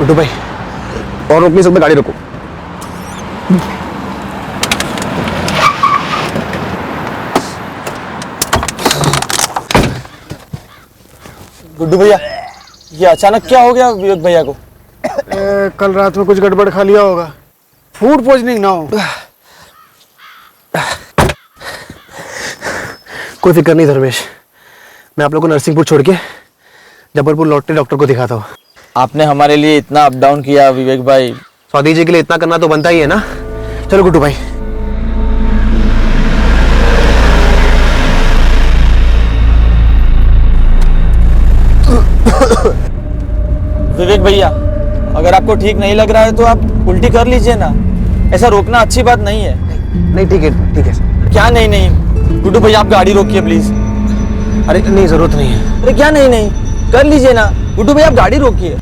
गुड्डू भाई, और रोक नहीं सकते, गाड़ी रोको। गुड्डू भैया, ये अचानक क्या हो गया विवेक भैया को? कल रात में कुछ गड़बड़ खा लिया होगा, फूड पॉइजनिंग ना हो। कोई फिक्र नहीं धर्मेश, मैं आप लोग को नरसिंहपुर छोड़ के जबलपुर लौटते डॉक्टर को दिखाता हूँ। आपने हमारे लिए इतना अप डाउन किया विवेक भाई। स्वाति जी के लिए इतना करना तो बनता ही है ना। चलो गुड्डू भाई। विवेक भैया, अगर आपको ठीक नहीं लग रहा है तो आप उल्टी कर लीजिए ना, ऐसा रोकना अच्छी बात नहीं है। नहीं ठीक है, ठीक है। क्या नहीं नहीं? गुड्डू भैया आप गाड़ी रोकिए प्लीज। अरे नहीं, जरूरत नहीं है। अरे क्या नहीं नहीं, कर लीजिए ना। गुड्डू भैया आप गाड़ी रोकिए।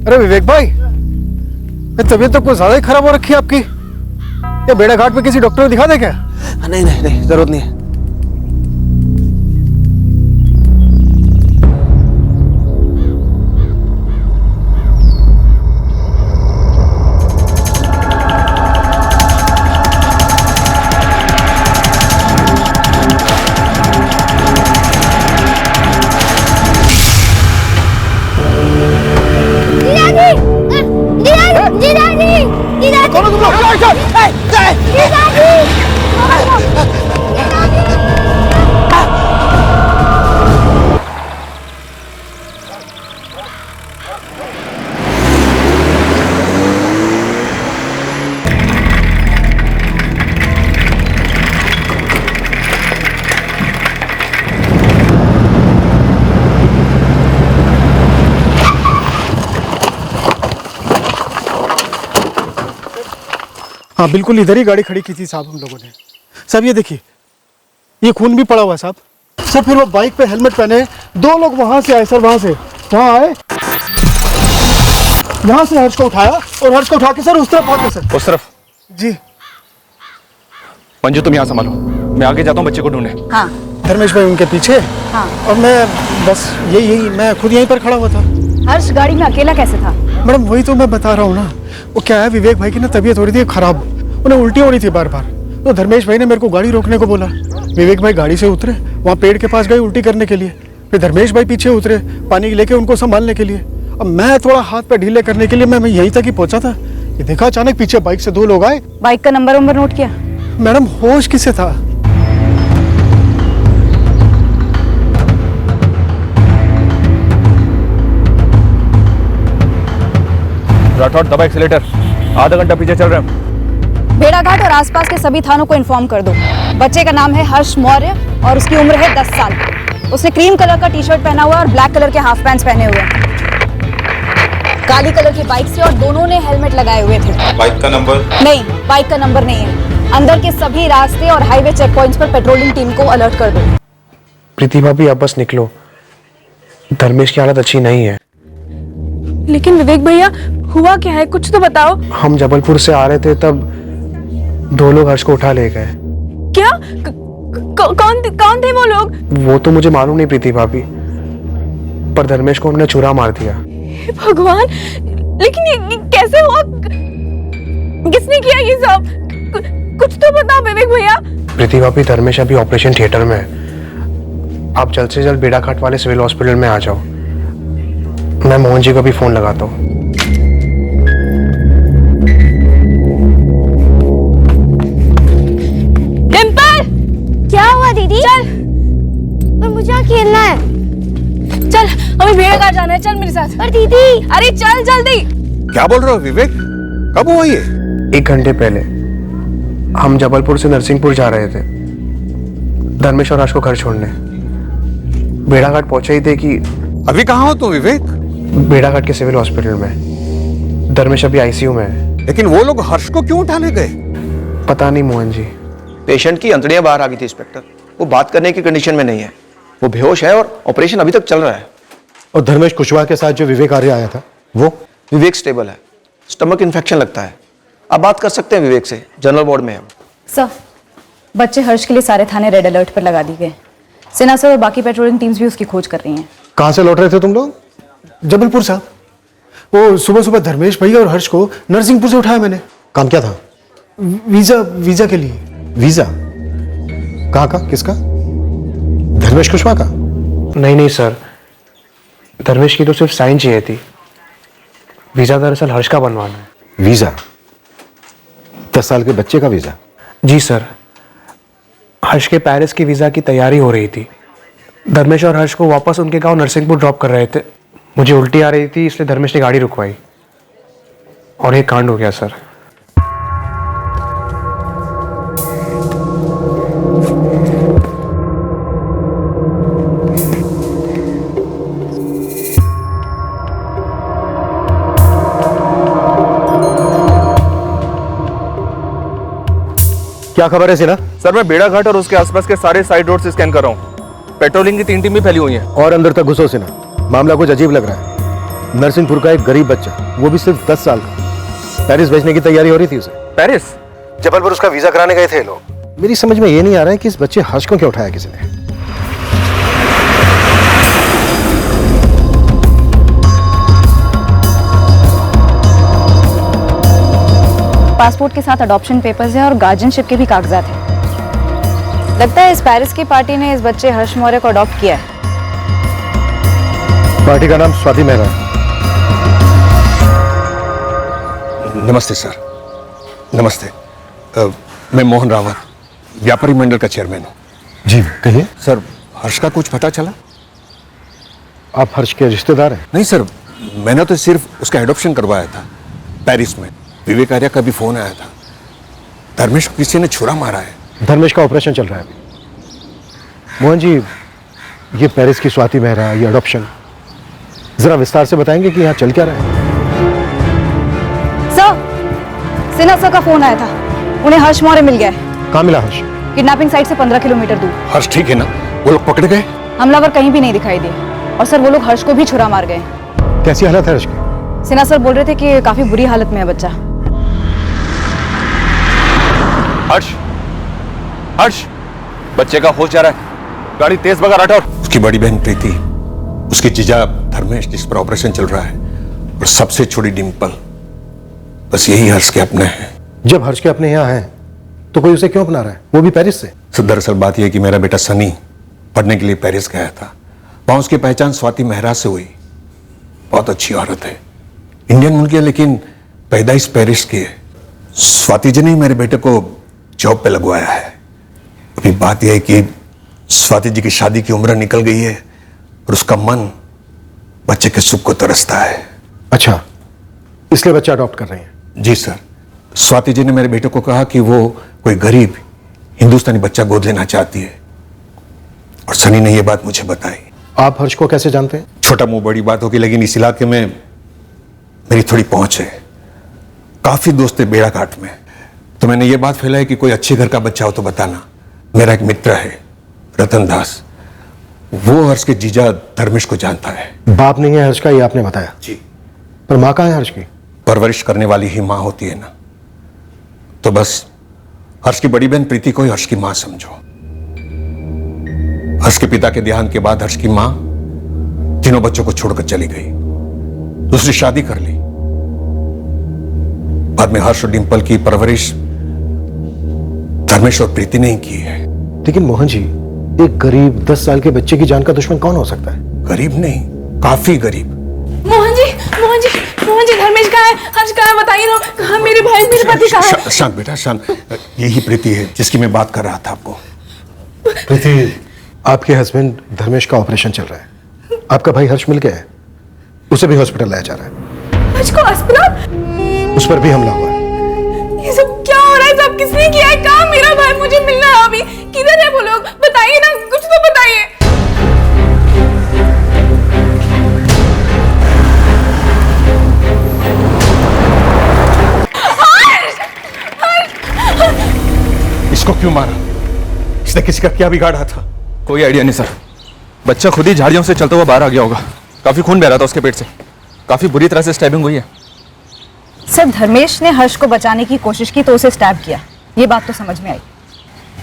अरे विवेक भाई, तबीयत तो कुछ ज्यादा ही खराब हो रखी है आपकी। या बेड़ा घाट पे किसी डॉक्टर को दिखा दे क्या? नहीं नहीं नहीं, जरूरत नहीं है। हाँ बिल्कुल, इधर ही गाड़ी खड़ी की थी साहब हम लोगों ने। साहब ये देखिए, ये खून भी पड़ा हुआ है साहब। सर फिर वो बाइक पे हेलमेट पहने दो लोग वहां से आए सर, वहां से वहां आए, यहाँ से हर्ष को उठाया और हर्ष को उठा के सर उस तरफ पहुंचे सर। उस तरफ? जी। मंजू तुम यहाँ संभालो, मैं आगे जाता हूँ बच्चे को ढूंढने। हाँ। धर्मेश भाई उनके पीछे। हाँ। और मैं बस यही मैं खुद यहीं पर खड़ा हुआ था। हर्ष गाड़ी में अकेला कैसे था? मैडम वही तो मैं बता रहा हूँ ना, वो क्या है, विवेक भाई की ना तबीयत हो रही थी खराब, उन्हें उल्टी हो रही थी बार बार। तो धर्मेश भाई ने मेरे को गाड़ी रोकने को बोला। विवेक भाई गाड़ी से उतरे, वहाँ पेड़ के पास गए उल्टी करने के लिए। फिर धर्मेश भाई पीछे उतरे पानी लेके उनको संभालने के लिए। अब मैं थोड़ा हाथ पे ढीले करने के लिए मैं यहीं तक ही पहुंचा था, ये देखा अचानक पीछे बाइक से दो लोग आए। बाइक का नंबर नोट किया? मैडम होश किसे था? राठौड़ दबा एक्सीलेटर, आधा घंटा पीछे चल रहे हैं। भेड़ाघाट और आसपास के सभी थानों को इन्फॉर्म कर दो। बच्चे का नाम है हर्ष मौर्य और उसकी उम्र है 10 साल। उसने क्रीम कलर का टी शर्ट पहना हुआ और ब्लैक कलर के हाफ पैंट्स पहने हुए हैं। काली कलर की बाइक से और दोनों ने हेलमेट लगाए हुए थे। बाइक का नंबर? नहीं, बाइक का नंबर नहीं है। अंदर के सभी रास्ते और हाईवे चेक पॉइंट्स पर पेट्रोलिंग टीम को अलर्ट कर दो। प्रीति भाभी आप बस निकलो, धर्मेश की हालत अच्छी नहीं है। लेकिन विवेक भैया हुआ क्या है, कुछ तो बताओ। हम जबलपुर से आ रहे थे तब दो लोग हर्ष को उठा ले गए। क्या? कौन थे वो लोग? वो तो मुझे मालूम नहीं प्रीति भाभी, पर धर्मेश को उन्होंने छुरा मार दिया। हे भगवान, लेकिन ये कैसे हुआ? किसने किया ये सब? कुछ तो बताओ विवेक भैया। प्रीति भाभी धर्मेश अभी ऑपरेशन थिएटर में है, आप जल्द से जल्द बेड़ाघाट वाले सिविल हॉस्पिटल में आ जाओ। मैं मोहन जी को भी फोन लगाता हूँ। क्या हुआ दीदी? चल, पर मुझे खेलना है। चल हमें भेड़ाघाट जाना है, चल मेरे साथ। पर दीदी। अरे चल जल्दी। क्या बोल रहे हो विवेक? कब हुआ ये? 1 घंटे पहले हम जबलपुर से नरसिंहपुर जा रहे थे, धर्मेश और हर्ष को घर छोड़ने। भेड़ाघाट पहुंचे ही थे कि अभी कहाँ हो तुम विवेक? भेड़ाघाट के सिविल हॉस्पिटल में। धर्मेश अभी आईसीयू में है। लेकिन वो लोग हर्ष को क्यों उठाने गए? पता नहीं मोहन जी। पेशेंट की अंतड़ियां बाहर आ गई थी इंस्पेक्टर, वो बात करने की कंडीशन में नहीं है, वो बेहोश है और ऑपरेशन अभी तक चल रहा है। और धर्मेश कुशवाहा के साथ जो विवेक आर्य आया था वो? विवेक स्टेबल है, स्टमक इन्फेक्शन लगता है। आप बात कर सकते हैं विवेक से, जनरल वार्ड में है। सर, बच्चे हर्ष के लिए सारे थाने रेड अलर्ट पर लगा दिए गए। सेना सर और बाकी पेट्रोलिंग टीम्स भी उसकी खोज कर रही हैं। कहाँ से लौट रहे थे तुम लोग? जबलपुर साहब। वो सुबह सुबह धर्मेश भैया और हर्ष को नरसिंहपुर से उठाया मैंने। काम क्या था? वीजा के लिए। वीजा? कहाँ का? किसका? धर्मेश कुशवाहा का? नहीं सर, धर्मेश की तो सिर्फ साइन चाहिए थी। वीज़ा दरअसल हर्ष का बनवाना है। वीजा? 10 साल के बच्चे का वीजा? जी सर, हर्ष के पेरिस की वीज़ा की तैयारी हो रही थी। धर्मेश और हर्ष को वापस उनके गांव नरसिंहपुर ड्रॉप कर रहे थे। मुझे उल्टी आ रही थी, इसलिए धर्मेश ने गाड़ी रुकवाई और एक कांड हो गया सर। क्या खबर है सिन्हा? सर मैं बेड़ा घाट और उसके आसपास के सारे साइड रोड से स्कैन कर रहा हूँ। पेट्रोलिंग की 3 टीमें फैली हुई हैं। और अंदर तक घुसो सिन्हा, मामला कुछ अजीब लग रहा है। नरसिंहपुर का एक गरीब बच्चा, वो भी सिर्फ 10 साल का, पेरिस भेजने की तैयारी हो रही थी उसे। पेरिस? जबलपुर उसका वीजा कराने गए थे लोग। मेरी समझ में ये नहीं आ रहा है कि इस बच्चे हर्ष को क्यों उठाया किसी ने। पासपोर्ट के साथ अडॉप्शन पेपर्स हैं और गार्जियनशिप के भी कागजात हैं। लगता है इस पेरिस की पार्टी ने इस बच्चे हर्ष मौर्य को अडॉप्ट किया है। पार्टी का नाम स्वाति मेहरा है। नमस्ते सर। नमस्ते। मैं मोहन रावत, व्यापारी मंडल का चेयरमैन हूँ। जी कहिए। सर, हर्ष का कुछ पता चला? आप हर्ष के रिश्तेदार हैं? नहीं सर, मैंने तो सिर्फ उसका एडॉप्शन करवाया था पेरिस में। विवेक आर्या का भी फोन आया था। धर्मेश को किसी ने छुरा मारा है। धर्मेश का ऑपरेशन चल रहा है अभी। मोहन जी, ये पेरिस की स्वाति मेहरा, ये अडॉप्शन, जरा विस्तार से बताएंगे कि यहाँ चल क्या रहा है? सर, सिन्हा सर का फोन आया था। उन्हें हर्ष मौर्य मिल गया है। कहाँ मिला हर्ष? किडनैपिंग साइट से 15 किलोमीटर दूर। हर्ष ठीक है ना? वो लोग पकड़ गए? हमलावर कहीं भी नहीं दिखाई दिए और सर वो लोग हर्ष को भी छुरा मार गए। कैसी हालत है हर्ष की? सिन्हा सर बोल रहे थे कि काफी बुरी हालत में है बच्चा। हर्ष, हर्ष, बच्चे का होश जा रहा है। गाड़ी तेज भगा राठौर। उसकी बड़ी बहन प्रीति, उसकी जीजा धर्मेश जिस पर ऑपरेशन चल रहा है, और सबसे छोटी डिम्पल, बस यही हर्ष के अपने हैं। जब हर्ष के अपने यहाँ हैं तो कोई उसे क्यों अपना रहा है, वो भी पेरिस से? सर दरअसल बात यह है कि मेरा बेटा सनी पढ़ने के लिए पेरिस गया था। वहां उसकी पहचान स्वाति मेहरा से हुई। बहुत अच्छी औरत है, इंडियन मुल्क है, लेकिन पैदाइश पेरिस की है। स्वाति जी ने मेरे बेटे को जॉब पे लगवाया है। अभी बात यह है कि स्वाति जी की शादी की उम्र निकल गई है और उसका मन बच्चे के सुख को तरसता है। अच्छा, इसलिए बच्चा अडॉप्ट कर रहे हैं? जी सर। स्वाति जी ने मेरे बेटे को कहा कि वो कोई गरीब हिंदुस्तानी बच्चा गोद लेना चाहती है, और सनी ने यह बात मुझे बताई। आप हर्ष को कैसे जानते हैं? छोटा मुंह बड़ी बात होगी, लेकिन इस इलाके में मेरी थोड़ी पहुंच है। काफी दोस्त है बेड़ा घाट में, तो मैंने ये बात फैलाई कि कोई अच्छे घर का बच्चा हो तो बताना। मेरा एक मित्र है रतन दास, वो हर्ष के जीजा धर्मेश को जानता है। बाप नहीं है हर्ष का, ये आपने बताया। जी। पर माँ कहाँ है हर्ष की? परवरिश करने वाली ही माँ होती है ना, तो बस हर्ष की बड़ी बहन प्रीति को ही हर्ष की माँ समझो। हर्ष के पिता के देहांत के बाद हर्ष की माँ तीनों बच्चों को छोड़कर चली गई, दूसरी शादी कर ली। बाद में हर्ष और डिंपल की परवरिश धर्मेश और प्रीति ने ही की है। लेकिन मोहन जी, एक गरीब 10 साल के बच्चे की जान का दुश्मन कौन हो सकता है? गरीब नहीं, काफी गरीब। मोहन जी, मोहन जी, मोहन जी, धर्मेश कहाँ है? हर्ष कहाँ है? बताइए ना। कहाँ मेरे भाई, मेरे पति कहाँ है? शांत बेटा शांत। यही प्रीति है जिसकी मैं बात कर रहा था आपको। प्रीति, आपके हस्बैंड धर्मेश का ऑपरेशन चल रहा है। आपका भाई हर्ष मिल गया है, उसे भी हॉस्पिटल लाया जा रहा है। हर्ष को अस्पताल? उस पर भी हमला हुआ है। ये सब क्या हो रहा है? सब किसने किया है? कहाँ मेरा भाई? मुझे मिलना है अभी। किधर है वो लोग? बताइए ना, कुछ तो बताइए। इसको क्यों मारा? इसने किसी का क्या बिगाड़ा था? कोई आइडिया नहीं सर। बच्चा खुद ही झाड़ियों से चलता हुआ बाहर आ गया होगा। काफी खून बह रहा था उसके पेट से। काफी बुरी तरह से स्टैबिंग हुई है। सर धर्मेश ने हर्ष को बचाने की कोशिश की तो उसे स्टैब किया, ये बात तो समझ में आई।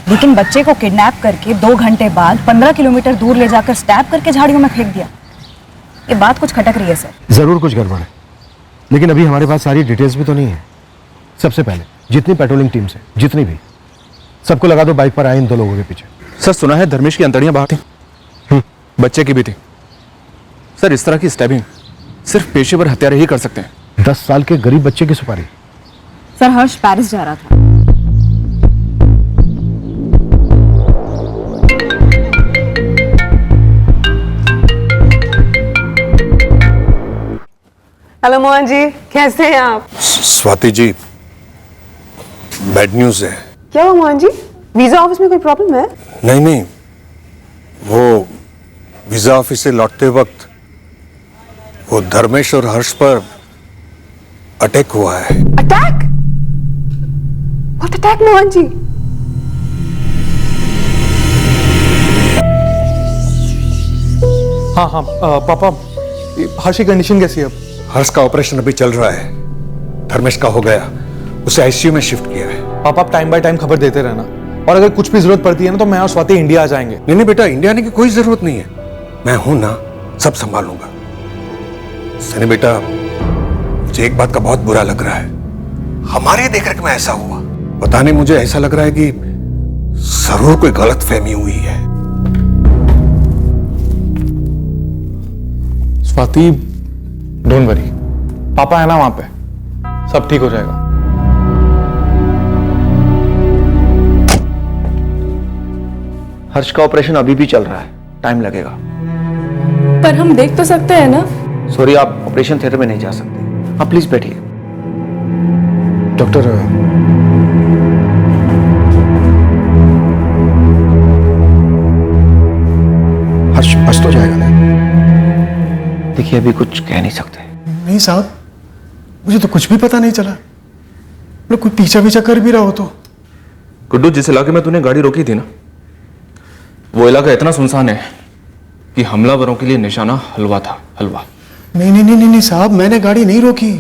लेकिन बच्चे को किडनैप करके 2 घंटे बाद 15 किलोमीटर दूर ले जाकर स्टैब करके झाड़ियों में फेंक दिया, ये बात कुछ खटक रही है सर। जरूर कुछ गड़बड़ है, लेकिन अभी हमारे पास सारी डिटेल्स भी तो नहीं है। सबसे पहले जितनी पेट्रोलिंग टीम्स है, जितनी भी, सबको लगा दो बाइक पर आए इन 2 लोगों के पीछे। सर सुना है धर्मेश की अंतड़ियां बाहर थी, बच्चे की भी थी। सर इस तरह की स्टैबिंग सिर्फ पेशेवर हत्यारे ही कर सकते हैं। 10 साल के गरीब बच्चे की सुपारी। सर हर्ष पेरिस जा रहा था। हेलो मोहन जी, कैसे हैं आप? स्वाति जी, बैड न्यूज है। क्या हुआ मोहन जी? वीजा ऑफिस में कोई प्रॉब्लम है? नहीं नहीं, वो वीजा ऑफिस से लौटते वक्त वो धर्मेश और हर्ष पर अटैक हुआ है। Attack? What attack Mohan ji? हाँ हाँ पापा, हर्ष की कंडीशन कैसी है अब? हर्ष का ऑपरेशन अभी चल रहा है, धर्मेश का हो गया, उसे आईसीयू में शिफ्ट किया है। पापा आप टाइम बाय टाइम खबर देते रहना, और अगर कुछ भी जरूरत पड़ती है ना तो मैं और स्वाति इंडिया आ जाएंगे। नहीं नहीं बेटा, इंडिया आने की कोई जरूरत नहीं है, मैं हूं ना, सब संभालूंगा। सनी बेटा, मुझे एक बात का बहुत बुरा लग रहा है, हमारे देखरेख में ऐसा हुआ। पता नहीं, मुझे ऐसा लग रहा है कि जरूर कोई गलत फहमी हुई है। स्वाति डोंट वरी, पापा है ना वहां पे, सब ठीक हो जाएगा। हर्ष का ऑपरेशन अभी भी चल रहा है, टाइम लगेगा। पर हम देख तो सकते हैं ना? सॉरी, आप ऑपरेशन थिएटर में नहीं जा सकते। आप प्लीज बैठिए। डॉक्टर, हर्ष बच तो जाएगा ना? देखिए, अभी कुछ कह नहीं सकते। नहीं साहब, मुझे तो कुछ भी पता नहीं चला। लोग कोई पीछा पीछा कर भी रहा हो तो। गुड्डू, जिस इलाके में तूने गाड़ी रोकी थी ना, वो इलाका इतना सुनसान है कि हमलावरों के लिए निशाना हलवा था, हलवा। नहीं नहीं नहीं नहीं साहब, मैंने गाड़ी नहीं रोकी।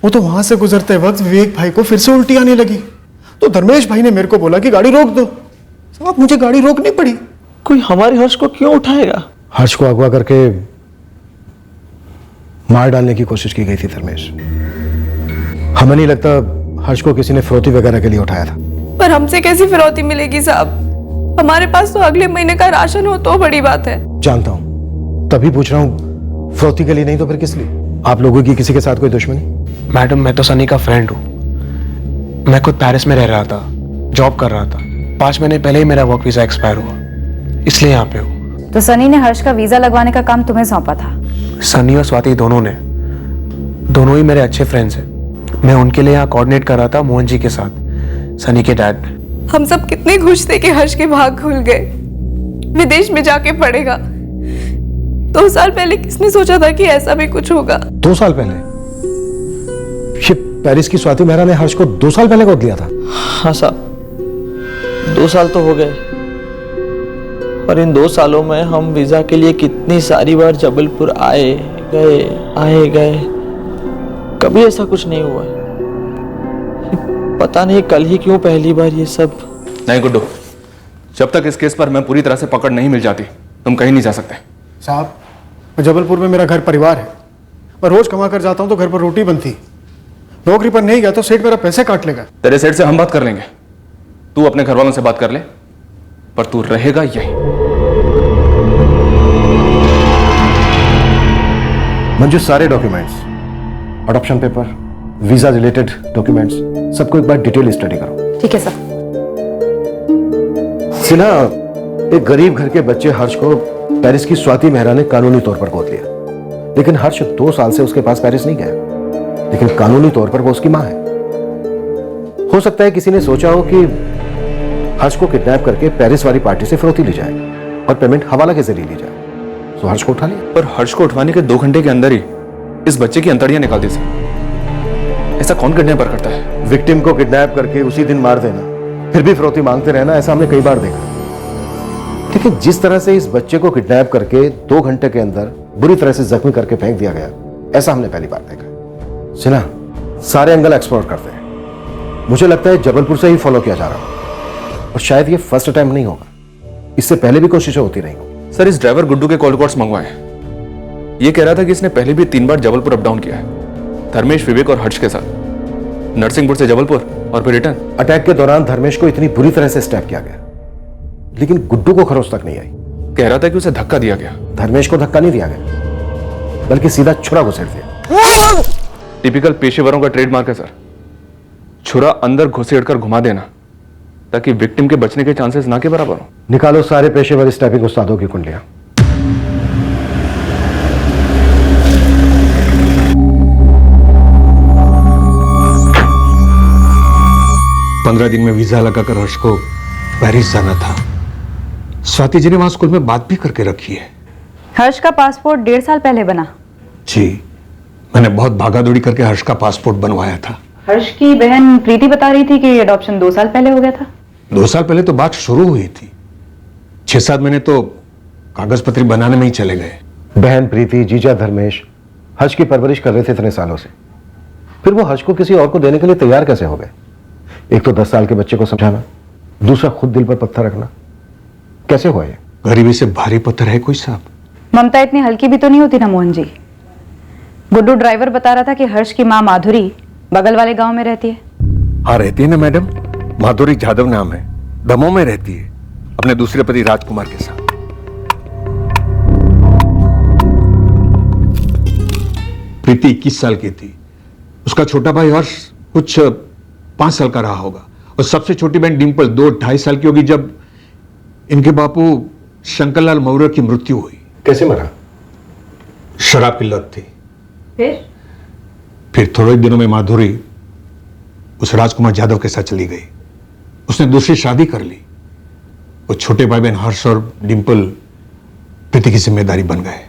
वो तो वहां से गुजरते वक्त विवेक भाई को फिर से उल्टी आने लगी, तो धर्मेश भाई ने मेरे को बोला कि गाड़ी रोक दो। साहब मुझे गाड़ी रोकनी पड़ी। कोई हमारे हर्ष को क्यों उठाएगा? हर्ष को अगवा करके मार डालने की कोशिश की गई थी धर्मेश। हमें नहीं लगता हर्ष को किसी ने फिरौती वगैरह के लिए उठाया था। पर हमसे कैसी फिरौती मिलेगी साहब? हमारे पास तो अगले महीने का राशन हो तो बड़ी बात है। जानता हूं, तभी पूछ रहा हूं, फिरौती के लिए नहीं तो फिर किस लिए? आप लोगों की किसी के साथ कोई दुश्मनी? मैडम, मैं तो सनी का फ्रेंड हूँ। मैं खुद पेरिस में रह रहा था, जॉब कर रहा था। 5 महीने पहले ही मेरा वर्क वीजा एक्सपायर हुआ, इसलिए यहाँ पे हूँ। तो सनी ने हर्ष का वीजा लगवाने का काम तुम्हें सौंपा था? सनी और स्वाति दोनों ही मेरे अच्छे फ्रेंड्स हैं। मैं उनके लिए यहाँ कोऑर्डिनेट कर रहा था मोहन जी के साथ, सनी के डैड। हम सब कितने खुश थे कि हर्ष के भाग खुल गए, विदेश में जाके पढ़ेगा। 2 साल पहले किसने सोचा था कि ऐसा भी कुछ होगा? 2 साल पहले? ये पेरिस की स्वाति मेहरा ने हर्ष को 2 साल पहले गोद लिया था? हाँ साहब, 2 साल तो हो गए, और इन 2 सालों में हम वीजा के लिए कितनी सारी बार जबलपुर आए गए, कभी ऐसा कुछ नहीं हुआ। पता नहीं कल ही क्यों पहली बार ये सब। नहीं गुड्डू, जब तक इस केस पर मैं पूरी तरह से पकड़ नहीं मिल जाती, तुम कहीं नहीं जा सकते। साहब, जबलपुर में मेरा घर परिवार है, मैं रोज कमा कर जाता हूँ तो घर पर रोटी बनती। नौकरी पर नहीं गया तो सेठ मेरा पैसे काट लेगा। तेरे सेठ से हम बात कर लेंगे, तू अपने घर वालों से बात कर ले, पर तू रहेगा यहीं। मंजू, सारे documents, adoption paper, visa related documents, सबको एक बार डिटेल स्टडी करो। ठीक है सर। सिन्हा, एक गरीब घर के बच्चे हर्ष को पेरिस की स्वाति मेहरा ने कानूनी तौर पर गोद लिया, लेकिन हर्ष 2 साल से उसके पास पेरिस नहीं गया, लेकिन कानूनी तौर पर वो उसकी मां है। हो सकता है किसी ने सोचा हो कि हर्ष को किडनैप करके पेरिस वाली पार्टी से फिरौती ली जाए और पेमेंट हवाला के जरिए ली जाए, तो हर्ष को उठा लिया। पर हर्ष को उठवाने के 2 घंटे के अंदर ही इस बच्चे की अंतड़ियां निकाल दी सर। ऐसा कौन किडनैपर करता है? विक्टिम को किडनैप करके उसी दिन मार देना, फिर भी फिरौती मांगते रहना, ऐसा हमने कई बार देखा। लेकिन जिस तरह से इस बच्चे को किडनैप करके 2 घंटे के अंदर बुरी तरह से जख्मी करके फेंक दिया गया, ऐसा हमने पहली बार देखा। सिन्हा, सारे एंगल एक्सप्लोर करते हैं। मुझे लगता है जबलपुर से ही फॉलो किया जा रहा हो, और शायद ये फर्स्ट अटेम्प्ट नहीं होगा, इससे पहले भी कोशिशें होती रही हो। सर, इस ड्राइवर गुड्डू के कॉल रिकॉर्ड्स मंगवाए हैं। ये कह रहा था कि इसने पहले भी 3 बार जबलपुर अप डाउन किया है, धर्मेश, विवेक और हर्ष के साथ, नरसिंहपुर से जबलपुर और फिर रिटर्न। अटैक के दौरान धर्मेश को इतनी बुरी तरह से स्टैप किया गया, लेकिन गुड्डू को खरोच तक नहीं आई। कह रहा था कि उसे धक्का दिया गया। धर्मेश को धक्का नहीं दिया गया, बल्कि सीधा छुरा घुसेड़ दिया। टिपिकल पेशेवरों का ट्रेडमार्क है सर, छुरा अंदर घुसेड़कर घुमा देना, ताकि विक्टिम के बचने के चांसेस ना के बराबर हो। निकालो सारे पेशेवर स्टैपिंग उस्तादों की कुंडलियां। पंद्रह दिन में वीजा लगाकर हर्ष को पेरिस जाना था। स्वाति जी ने वहां स्कूल में बात भी करके रखी है। हर्ष का पासपोर्ट 1.5 साल पहले बना। जी, मैंने बहुत भागादौड़ी करके हर्ष का पासपोर्ट बनवाया था। हर्ष की बहन प्रीति बता रही थी कि अडॉप्शन 2 साल पहले हो गया था। 2 साल पहले तो बात शुरू हुई थी, 6-7 महीने तो कागज पत्री बनाने में ही चले गए। बहन प्रीति, जीजा धर्मेश हर्ष की परवरिश कर रहे थे इतने सालों से, फिर वो हर्ष को किसी और को देने के लिए तैयार कैसे हो गए? एक तो 10 साल के बच्चे को समझाना, दूसरा खुद दिल पर पत्थर रखना, कैसे हुआ ये? गरीबी से भारी पत्थर है कोई साहब? ममता इतनी हल्की भी तो नहीं होती ना मोहन जी। गुड्डू ड्राइवर बता रहा था कि हर्ष की माँ माधुरी बगल वाले गांव में रहती है। हाँ, रहती है ना मैडम, माधुरी जादव नाम है, दमोह में रहती है अपने दूसरे पति राजकुमार के साथ। प्रीति 21 साल की थी, उसका छोटा भाई हर्ष कुछ 5 साल का रहा होगा, और सबसे छोटी बहन डिंपल 2-2.5 साल की होगी जब इनके बापू शंकरलाल मौर्य की मृत्यु हुई। कैसे मरा? शराब की लत थी। फिर थोड़े दिनों में माधुरी उस राजकुमार यादव के साथ चली गई। उसने दूसरी शादी कर ली। वो छोटे भाई बहन हर्ष और डिंपल प्रीति की जिम्मेदारी बन गए।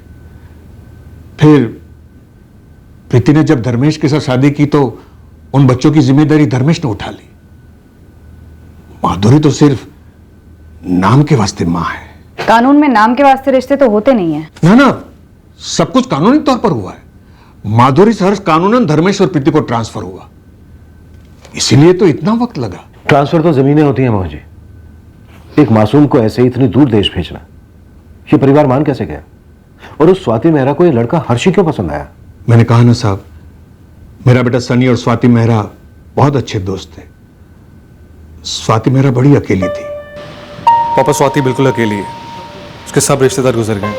फिर प्रीति ने जब धर्मेश के साथ शादी की तो उन बच्चों की जिम्मेदारी धर्मेश ने उठा ली। माधुरी तो सिर्फ नाम के वास्ते मां है। कानून में नाम के वास्ते रिश्ते तो होते नहीं है। ना, सब कुछ कानूनी तौर पर हुआ है। माधुरी से हर्ष कानूनन धर्मेश और प्रीति को ट्रांसफर हुआ, इसीलिए तो इतना वक्त लगा। ट्रांसफर तो जमीनें होती हैं मोहन जी, एक मासूम को ऐसे इतनी दूर देश भेजना, ये परिवार मान कैसे गया? और उस स्वाति मेहरा को ये लड़का हर्ष ही क्यों पसंद आया? मैंने कहा ना साहब, मेरा बेटा सनी और स्वाति मेहरा बहुत अच्छे दोस्त थे। स्वाति मेहरा बड़ी अकेली थी। पापा, स्वाति बिल्कुल अकेली है। उसके सब रिश्तेदार गुजर गए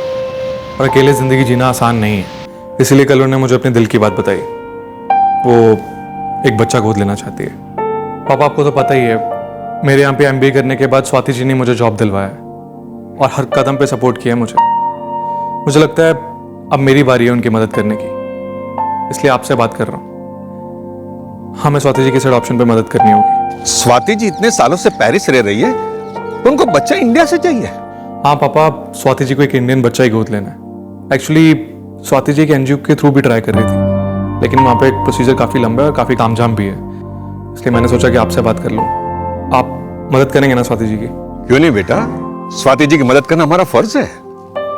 और अकेले जिंदगी जीना आसान नहीं है। इसीलिए कल उन्होंने मुझे अपने दिल की बात बताई। वो एक बच्चा गोद लेना चाहती है। पापा, आपको तो पता ही है, मेरे यहाँ पे MBA करने के बाद स्वाति जी ने मुझे जॉब दिलवाया और हर कदम पे सपोर्ट किया मुझे लगता है अब मेरी बारी है उनकी मदद करने की, इसलिए आपसे बात कर रहा हूँ। हमें स्वाति जी के साथ ऑप्शन पे मदद करनी होगी। स्वाति जी इतने सालों से पेरिस रह रही है, उनको बच्चा इंडिया से चाहिए। हाँ पापा, स्वाति जी को एक इंडियन बच्चा ही गोद लेना है। एक्चुअली स्वाति जी एक NGO के थ्रू भी ट्राई कर रही थी, लेकिन वहाँ पे एक प्रोसीजर काफ़ी लंबा है और काफ़ी तामझाम भी है, इसलिए मैंने सोचा कि आपसे बात कर लूँ। आप मदद करेंगे ना स्वाति जी की? क्यों नहीं बेटा, स्वाति जी की मदद करना हमारा फर्ज है।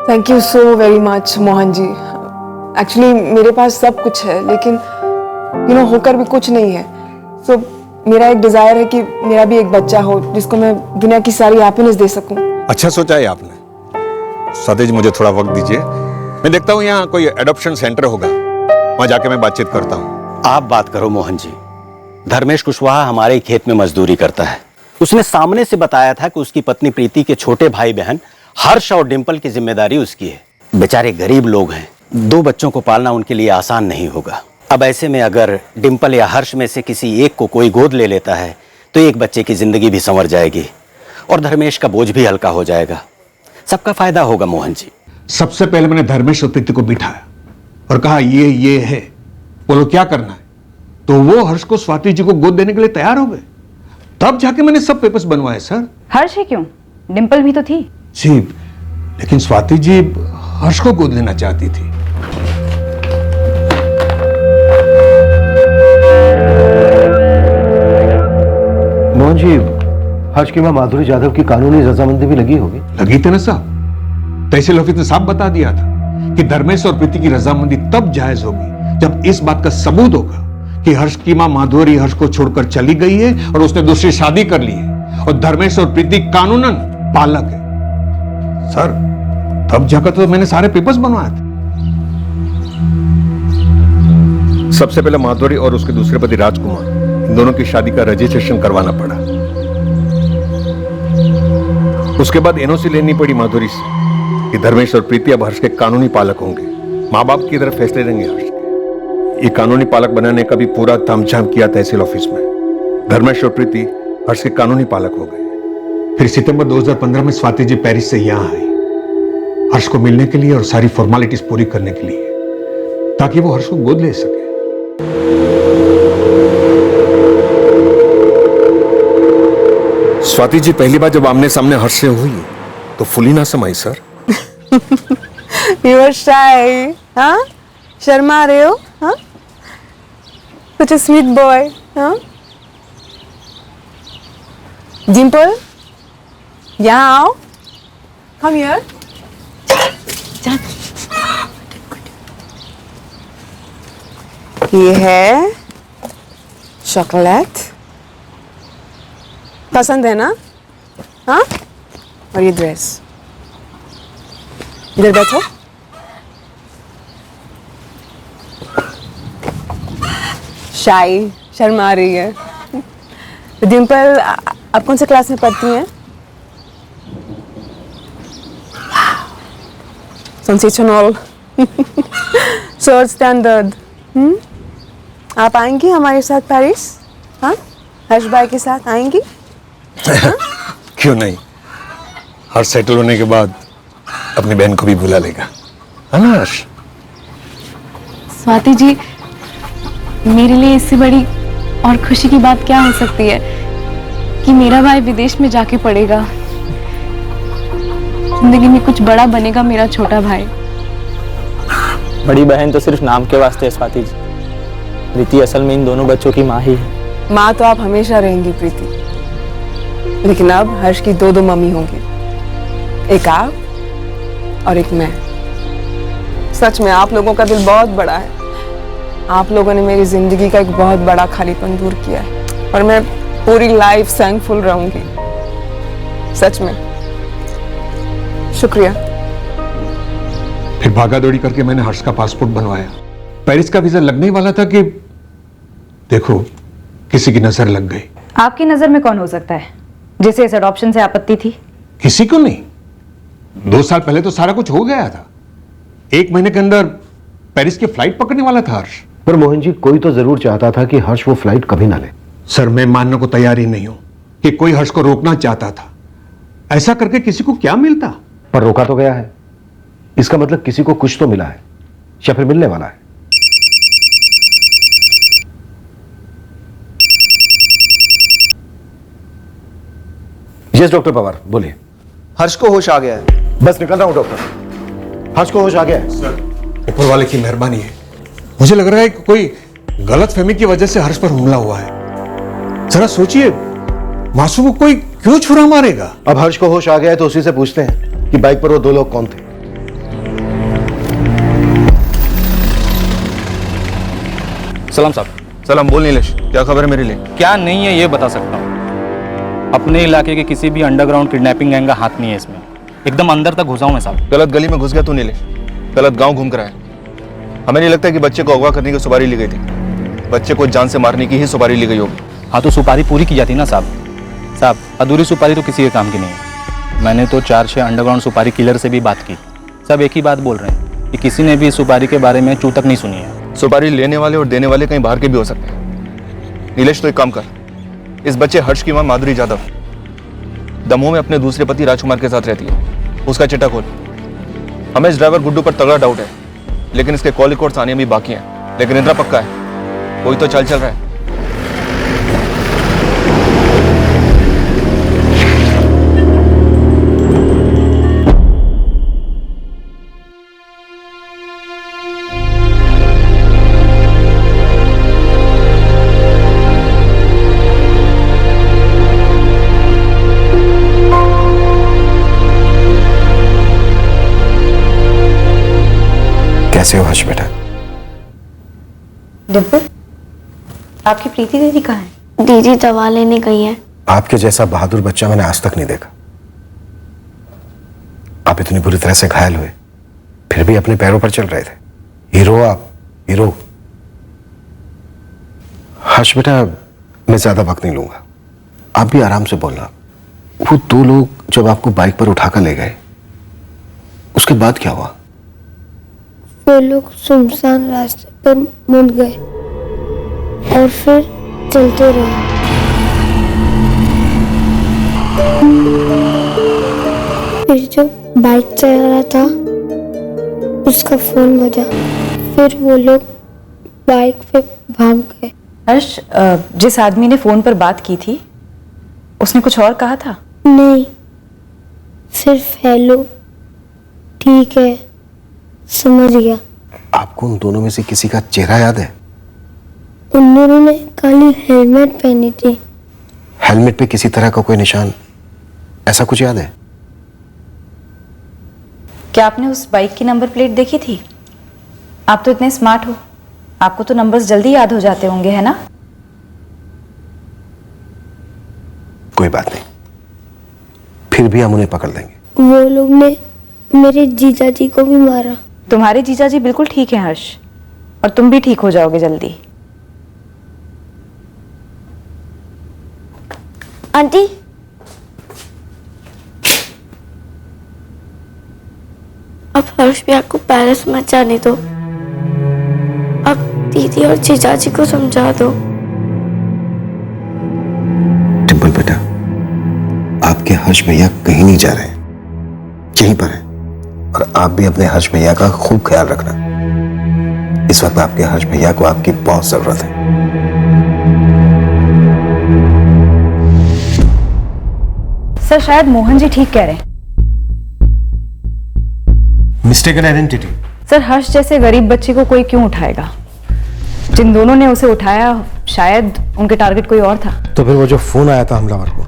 Thank you so very much Mohan ji. Actually मेरे पास सब कुछ है, लेकिन होकर भी कुछ नहीं है। सो मेरा एक डिजायर है कि मेरा भी एक बच्चा हो जिसको मैं दुनिया की सारी हैप्पीनेस दे सकूं। अच्छा सोचा है आपने। स्वाति जी, मुझे थोड़ा वक्त दीजिए, मैं देखता हूँ यहाँ कोई एडॉप्शन सेंटर होगा, वहां जाके मैं बातचीत करता हूँ। आप बात करो मोहन जी। धर्मेश कुशवाहा हमारे खेत में मजदूरी करता है। उसने सामने से बताया था कि उसकी पत्नी प्रीति के छोटे भाई बहन हर्ष और डिंपल की जिम्मेदारी उसकी है। बेचारे गरीब लोग हैं, 2 बच्चों को पालना उनके लिए आसान नहीं होगा। अब ऐसे में अगर डिंपल या हर्ष में से किसी एक को कोई गोद ले लेता है तो एक बच्चे की जिंदगी भी संवर जाएगी और धर्मेश का बोझ भी हल्का हो जाएगा। सबका फायदा होगा मोहन जी। सबसे पहले मैंने धर्मेश और प्रीति को बिठाया और कहा ये है, बोलो क्या करना है, तो वो हर्ष को स्वाति जी को गोद देने के लिए तैयार हो गए। तब जाके मैंने सब पेपर्स बनवाए सर। हर्ष ही क्यों, डिंपल भी तो थी। जी, लेकिन स्वाति जी हर्ष को गोद लेना चाहती थी। मोहन जी, हर्ष की मां माधुरी जाधव की कानूनी रजामंदी भी लगी होगी। लगी थी ना साहब, तहसील ऑफिस ने साफ बता दिया था कि धर्मेश और प्रीति की रजामंदी तब जायज होगी जब इस बात का सबूत होगा कि हर्ष की मां माधुरी हर्ष को छोड़कर चली गई है और उसने दूसरी शादी कर ली है और धर्मेश और प्रीति कानूनन पालक है। सर, तब जाकर तो मैंने सारे पेपर्स बनवाए थे। सबसे पहले माधुरी और उसके दूसरे पति राजकुमार, इन दोनों की शादी का रजिस्ट्रेशन करवाना पड़ा। उसके बाद एनओसी लेनी पड़ी माधुरी से कि धर्मेश और प्रीति अब हर्ष के कानूनी पालक होंगे। माँ बाप की तरफ फैसले देंगे हर्ष के। ये कानूनी पालक बनाने का भी पूरा तामझाम किया तहसील ऑफिस में। धर्मेश और प्रीति हर्ष के कानूनी पालक हो गए। फिर सितंबर 2015 में स्वाति जी पेरिस से यहां आई हर्ष को मिलने के लिए और सारी फॉर्मेलिटीज पूरी करने के लिए, ताकि वो हर्ष को गोद ले सके। स्वाति जी पहली बार जब आमने सामने हर्ष से हुई तो फुली ना समाई सर। You are shy, हाँ? शर्मा रहे हो, हाँ? Such a sweet boy, हाँ? Dimple, यहाँ आओ. Come here. ये है चॉकलेट. पसंद है ना? हाँ? और ये ड्रेस. इधर बैठो. शाई, शर्मा रही है. डिम्पल, आप कौन से क्लास में पढ़ती हैं? सेंसेशनल. Search standard. आप आएंगी हमारे साथ पेरिस? हाँ? हर्ष भाई के साथ आएंगी? क्यों नहीं? हर्ष सेटल होने के बाद अपनी बहन को भी बुला लेगा, है ना हर्ष? स्वाति जी, मेरे लिए इससे बड़ी और खुशी की बात क्या हो सकती है कि मेरा भाई विदेश में जाके पढ़ेगा. जिंदगी में कुछ बड़ा बनेगा मेरा छोटा भाई. बड़ी बहन तो सिर्फ नाम के वास्ते है स्वाति जी. प्रीति असल में इन दोनों बच्चों की माँ ही है. माँ तो आप हमेशा रहेंगी प्रीति, लेकिन अब हर्ष की दो मम्मी होंगी. एक आप और एक मैं. सच में आप लोगों का दिल बहुत बड़ा है. आप लोगों ने मेरी जिंदगी का एक बहुत बड़ा खालीपन दूर किया है और मैं पूरी लाइफ थैंकफुल रहूंगी. सच में शुक्रिया. फिर भागा दौड़ी करके मैंने हर्ष का पासपोर्ट बनवाया. पेरिस का वीजा लगने ही वाला था कि देखो किसी की नजर लग गई. आपकी नजर में कौन हो सकता है जिसे इस अडॉप्शन से आपत्ति थी? किसी को नहीं. 2 साल पहले तो सारा कुछ हो गया था. 1 महीने के अंदर पेरिस की फ्लाइट पकड़ने वाला था हर्ष. पर मोहन जी, कोई तो जरूर चाहता था कि हर्ष वो फ्लाइट कभी ना ले. सर, मैं मानने को तैयार ही नहीं हूं कि कोई हर्ष को रोकना चाहता था. ऐसा करके किसी को क्या मिलता? पर रोका तो गया है. इसका मतलब किसी को कुछ तो मिला है या फिर मिलने वाला है. यस डॉक्टर पवार, बोलिए. हर्ष को होश आ गया है. बस निकल रहा हूं डॉक्टर. हर्ष को होश आ गया है. सर, ऊपर वाले की मेहरबानी है. मुझे लग रहा है कि कोई गलतफहमी की वजह से हर्ष पर हमला हुआ है. जरा सोचिए, मासूम को कोई क्यों छुरा मारेगा? अब हर्ष को होश आ गया है तो उसी से पूछते हैं कि बाइक पर वो 2 लोग कौन थे. सलाम साहब. सलाम. बोल नीलेश, क्या खबर है मेरे लिए? क्या नहीं है ये बता सकता हूँ. अपने इलाके के किसी भी अंडरग्राउंड किडनैपिंग गैंग का हाथ नहीं है इसमें. एकदम अंदर तक घुसा हूं मैं साहब. गलत गली में घुस गया तू नीलेश. गलत गांव घूम कर आया. हमें नहीं लगता कि बच्चे को अगवा करने की सुपारी ली गई थी. बच्चे को जान से मारने की ही सुपारी ली गई होगी. हाँ तो सुपारी पूरी की जाती ना साहब. अधूरी सुपारी तो किसी के काम की नहीं है. मैंने तो 4-6 अंडरग्राउंड सुपारी किलर से भी बात की. सब एक ही बात बोल रहे हैं कि किसी ने भी इस सुपारी के बारे में चू तक नहीं सुनी है. सुपारी लेने वाले और देने वाले कहीं बाहर के भी हो सकते हैं. नीलेश, तो एक काम कर. इस बच्चे हर्ष की मां माधुरी जाधव दमोह में अपने दूसरे पति राजकुमार के साथ रहती है. उसका चिट्ठा खोल. हमें इस ड्राइवर गुड्डू पर तगड़ा डाउट है, लेकिन इसके कॉल रिकॉर्ड्स आने भी बाकी हैं. लेकिन इतना पक्का है, कोई तो चाल चल रहा है. कैसे हो हर्ष बेटा? डिम्पल, आपकी प्रीति दीदी कहाँ है? दीदी दवा लेने गई है। आपके जैसा बहादुर बच्चा मैंने आज तक नहीं देखा। आप इतनी बुरी तरह से घायल हुए फिर भी अपने पैरों पर चल रहे थे। हीरो आप, हीरो। हर्ष बेटा, मैं ज्यादा वक्त नहीं लूंगा, आप भी आराम से बोलना। वो दो लोग जब आपको बाइक पर उठाकर ले गए उसके बाद क्या हुआ? वो लोग सुनसान रास्ते पर मुड़ गए और फिर चलते रहे। फिर जो बाइक चला रहा था उसका फोन बजा, फिर वो लोग बाइक पे भाग गए। हर्ष, जिस आदमी ने फोन पर बात की थी उसने कुछ और कहा था? नहीं, सिर्फ हेलो, ठीक है, समझ गया। आपको उन दोनों में से किसी का चेहरा याद है? उन दोनों ने काली हेलमेट पहनी थी। हेलमेट पे किसी तरह का कोई निशान, ऐसा कुछ याद है? क्या आपने उस बाइक की नंबर प्लेट देखी थी? आप तो इतने स्मार्ट हो, आपको तो नंबर्स जल्दी याद हो जाते होंगे, है ना? कोई बात नहीं, फिर भी हम उन्हें पकड़ लेंगे। वो लोग ने मेरे जीजा जी को भी मारा। तुम्हारे जीजा जी बिल्कुल ठीक है हर्ष, और तुम भी ठीक हो जाओगे जल्दी। आंटी, अब हर्ष भैया को पेरिस मत जाने दो। अब दीदी और जीजा जी को समझा दो। टिम्पल बेटा, आपके हर्ष भैया कहीं नहीं जा रहे हैं, यहीं पर हैं। और आप भी अपने हर्ष भैया का खूब ख्याल रखना। इस वक्त आपके हर्ष भैया को आपकी बहुत जरूरत है। सर, शायद मोहन जी ठीक कह रहे हैं। Mistaken identity. सर, हर्ष जैसे गरीब बच्चे को कोई क्यों उठाएगा? जिन दोनों ने उसे उठाया शायद उनके टारगेट कोई और था। तो फिर वो जो फोन आया था हमलावर को,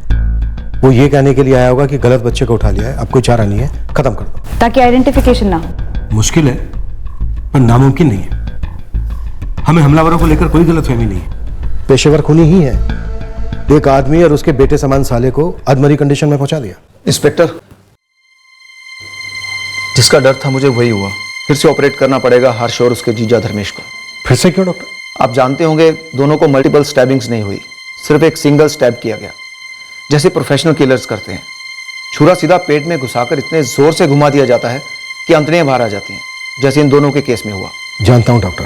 वो ये कहने के लिए आया होगा कि गलत बच्चे को उठा लिया है, अब कोई चारा नहीं है, खत्म कर दो, ताकि आइडेंटिफिकेशन ना हो। मुश्किल है पर नामुमकिन नहीं है। हमें हमलावरों को लेकर कोई गलतफहमी नहीं है। पेशेवर खूनी ही है। एक आदमी और उसके बेटे समान साले को अधमरी कंडीशन में पहुंचा दिया। इंस्पेक्टर, जिसका डर था मुझे वही हुआ। फिर से ऑपरेट करना पड़ेगा हर्ष और उसके जीजा धर्मेश को। फिर से क्यों डॉक्टर? आप जानते होंगे दोनों को मल्टीपल स्टैबिंग्स नहीं हुई, सिर्फ एक सिंगल स्टैब किया गया, जैसे प्रोफेशनल किलर्स करते हैं। छुरा सीधा पेट में घुसाकर इतने जोर से घुमा दिया जाता है कि अंतड़ियां बाहर आ जाती हैं, जैसे इन दोनों के केस में हुआ। जानता हूं डॉक्टर,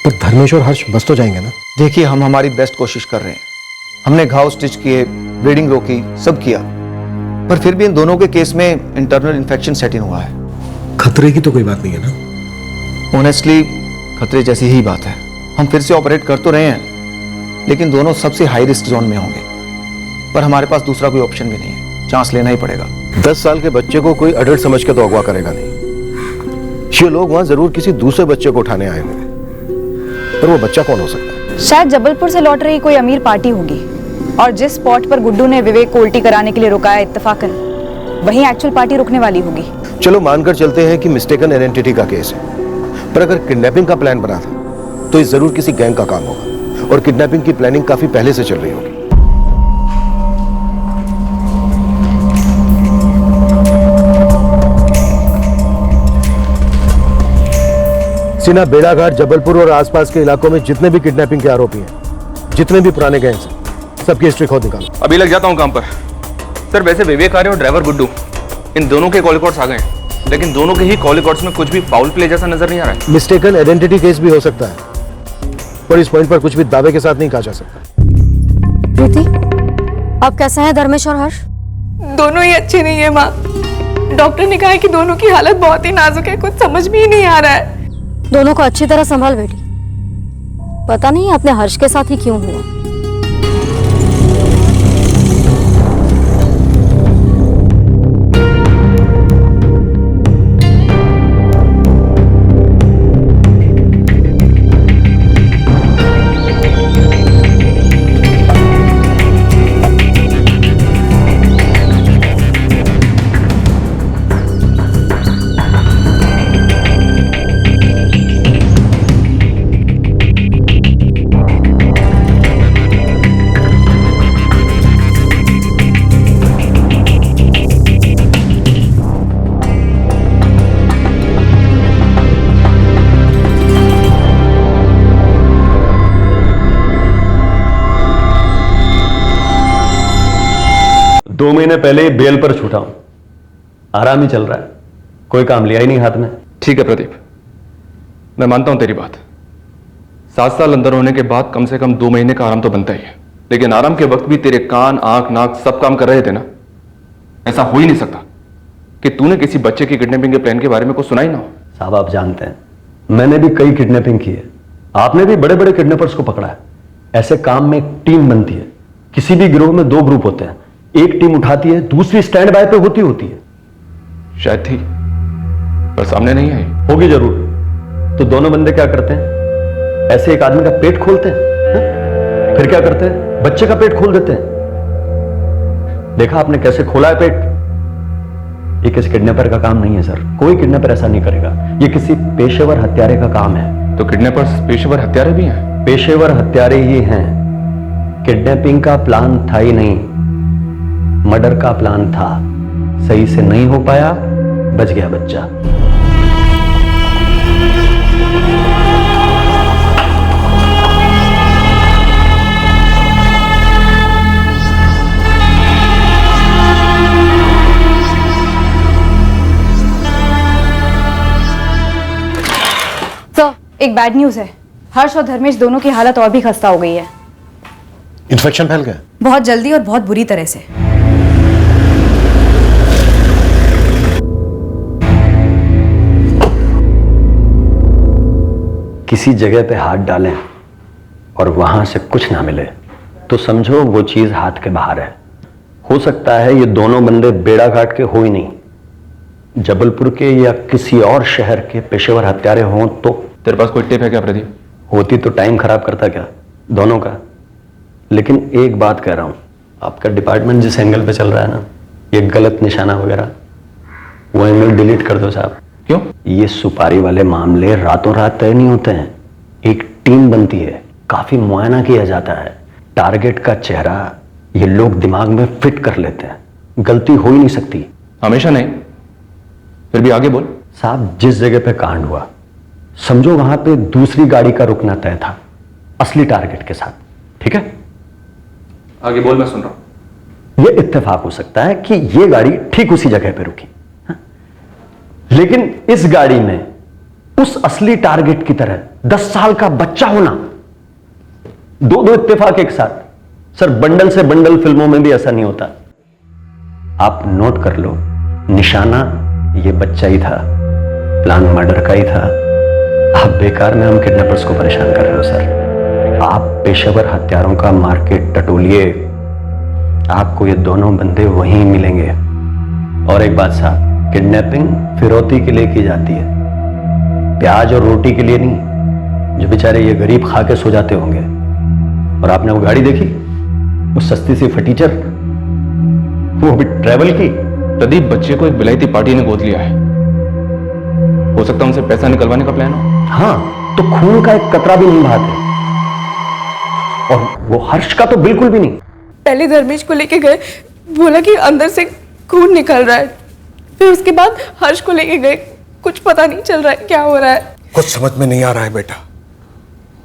पर धर्मेश और हर्ष बच तो जाएंगे ना? देखिए, हम हमारी बेस्ट कोशिश कर रहे हैं। हमने घाव स्टिच किए, ब्लीडिंग रोकी, सब किया, पर फिर भी इन दोनों के केस में इंटरनल इन्फेक्शन सेट इन हुआ है। खतरे की तो कोई बात नहीं है ना? ऑनेस्टली खतरे जैसी ही बात है। हम फिर से ऑपरेट कर तो रहे हैं, लेकिन दोनों सबसे हाई रिस्क जोन में होंगे। पर हमारे पास दूसरा कोई ऑप्शन भी नहीं है, चांस लेना ही पड़ेगा। 10 साल के बच्चे को कोई अडल्ट समझ के तो अगवा करेगा नहीं। ये लोग वहां जरूर किसी दूसरे बच्चे को उठाने आए होंगे, पर वो बच्चा कौन हो सकता है? शायद जबलपुर से लौट रही कोई अमीर पार्टी होगी, और जिस स्पॉट पर गुड्डू ने विवेक को उल्टी कराने के लिए रुकाया इत्तेफाकन, वहीं एक्चुअल पार्टी रुकने वाली होगी। चलो मानकर चलते हैं कि मिस्टेकन आइडेंटिटी का केस है, पर अगर किडनैपिंग का प्लान बना था तो ये जरूर किसी गैंग का काम होगा, और किडनैपिंग की प्लानिंग काफी पहले से चल रही होगी। सिना, बेड़ाघाट, जबलपुर और आसपास के इलाकों में जितने भी किडनैपिंग के आरोपी हैं, जितने भी पुराने गैंग्स हैं, सबकी हिस्ट्री खोद निकालो। अभी लग जाता हूँ काम पर। सर, वैसे विवेक आर्य और ड्राइवर गुड्डू, इन दोनों के कॉल रिकॉर्ड्स आ गए, लेकिन दोनों के ही कॉल रिकॉर्ड्स में कुछ भी फाउल प्ले जैसा नजर नहीं आ रहा है। मिस्टेकन आइडेंटिटी केस भी हो सकता है, पर इस पॉइंट पर कुछ भी दावे के साथ नहीं कहा जा सकता। प्रीति, अब कैसे हैं धर्मेश और हर्ष? दोनों ही अच्छे नहीं है माँ। डॉक्टर ने कहा है कि दोनों की हालत बहुत ही नाजुक है, कुछ समझ में ही नहीं आ रहा है। दोनों को अच्छी तरह संभाल बेटी, पता नहीं अपने हर्ष के साथ ही क्यों हुआ। 2 महीने पहले ही बेल पर छूटा हूं, आराम ही चल रहा है, कोई काम लिया ही नहीं हाथ में। ठीक है प्रदीप, मैं मानता हूं तेरी बात। 7 साल अंदर होने के बाद कम से कम 2 महीने का आराम तो बनता ही है, लेकिन आराम के वक्त भी तेरे कान, आंख, नाक सब काम कर रहे थे ना। ऐसा हो ही नहीं सकता कि तूने किसी बच्चे की किडनैपिंग के प्लान के बारे में कुछ सुना ही ना हो। साहब आप जानते हैं मैंने भी कई किडनैपिंग की है, आपने भी बड़े बड़े किडनैपर्स को पकड़ा है। ऐसे काम में एक टीम बनती है, किसी भी गिरोह में 2 ग्रुप होते हैं, एक टीम उठाती है, दूसरी स्टैंड बाय पे होती है। शायद थी पर सामने नहीं आई। होगी जरूर। तो दोनों बंदे क्या करते हैं, ऐसे एक आदमी का पेट खोलते हैं, फिर क्या करते हैं, बच्चे का पेट खोल देते हैं। देखा आपने कैसे खोला है पेट? ये किसी किडनैपर का काम नहीं है सर, कोई किडनैपर ऐसा नहीं करेगा, ये किसी पेशेवर हत्यारे का काम है। तो किडनैपर्स पेशेवर हत्यारे भी हैं? पेशेवर हत्यारे ही हैं। किडनैपिंग का प्लान था ही नहीं, मर्डर का प्लान था, सही से नहीं हो पाया, बच गया बच्चा। सर, एक बैड न्यूज है। हर्ष और धर्मेश दोनों की हालत और भी खस्ता हो गई है। इन्फेक्शन फैल गया? बहुत जल्दी और बहुत बुरी तरह से। किसी जगह पे हाथ डालें और वहां से कुछ ना मिले तो समझो वो चीज हाथ के बाहर है। हो सकता है ये दोनों बंदे बेड़ाघाट के हो ही नहीं, जबलपुर के या किसी और शहर के पेशेवर हत्यारे हों। तो तेरे पास कोई टिप है क्या प्रदीप? होती तो टाइम खराब करता क्या दोनों का। लेकिन एक बात कह रहा हूं, आपका डिपार्टमेंट जिस एंगल पे चल रहा है ना, ये गलत निशाना वगैरह, वो एंगल डिलीट कर दो साहब। क्यों? ये सुपारी वाले मामले रातों रात तय नहीं होते हैं, एक टीम बनती है, काफी मुआयना किया जाता है, टारगेट का चेहरा ये लोग दिमाग में फिट कर लेते हैं, गलती हो ही नहीं सकती। हमेशा नहीं, फिर भी आगे बोल। साहब जिस जगह पे कांड हुआ समझो वहां पे दूसरी गाड़ी का रुकना तय था असली टारगेट के साथ, ठीक है? आगे बोल, मैं सुन रहा हूं। ये इत्तेफाक हो सकता है कि ये गाड़ी ठीक उसी जगह पे रुकी, लेकिन इस गाड़ी में उस असली टारगेट की तरह 10 साल का बच्चा होना, दो इत्तेफाक एक साथ। सर बंडल से बंडल फिल्मों में भी ऐसा नहीं होता। आप नोट कर लो, निशाना ये बच्चा ही था, प्लान मर्डर का ही था। आप बेकार में हम किडनैपर्स को परेशान कर रहे हो सर। आप पेशेवर हत्यारों का मार्केट टटोलिए, आपको ये दोनों बंदे वहीं मिलेंगे। और एक बात साहब, किडनैपिंग फिरौती के लिए की जाती है, प्याज और रोटी के लिए नहीं, जो बेचारे ये गरीब खा के सो जाते होंगे। और आपने वो गाड़ी देखी, वो सस्ती सी फटीचर, वो भी ट्रैवल की। प्रदीप, बच्चे को एक विलायती पार्टी ने गोद लिया है, हो सकता है उनसे पैसा निकलवाने का प्लान हो। हाँ, तो खून का एक कतरा भी नहीं बहाते, और वो हर्ष का तो बिल्कुल भी नहीं। पहले धर्मेश को लेके गए, बोला कि अंदर से खून निकल रहा है, फिर उसके बाद हर्ष को लेके गए, कुछ पता नहीं चल रहा है क्या हो रहा है। कुछ समझ में नहीं आ रहा है बेटा,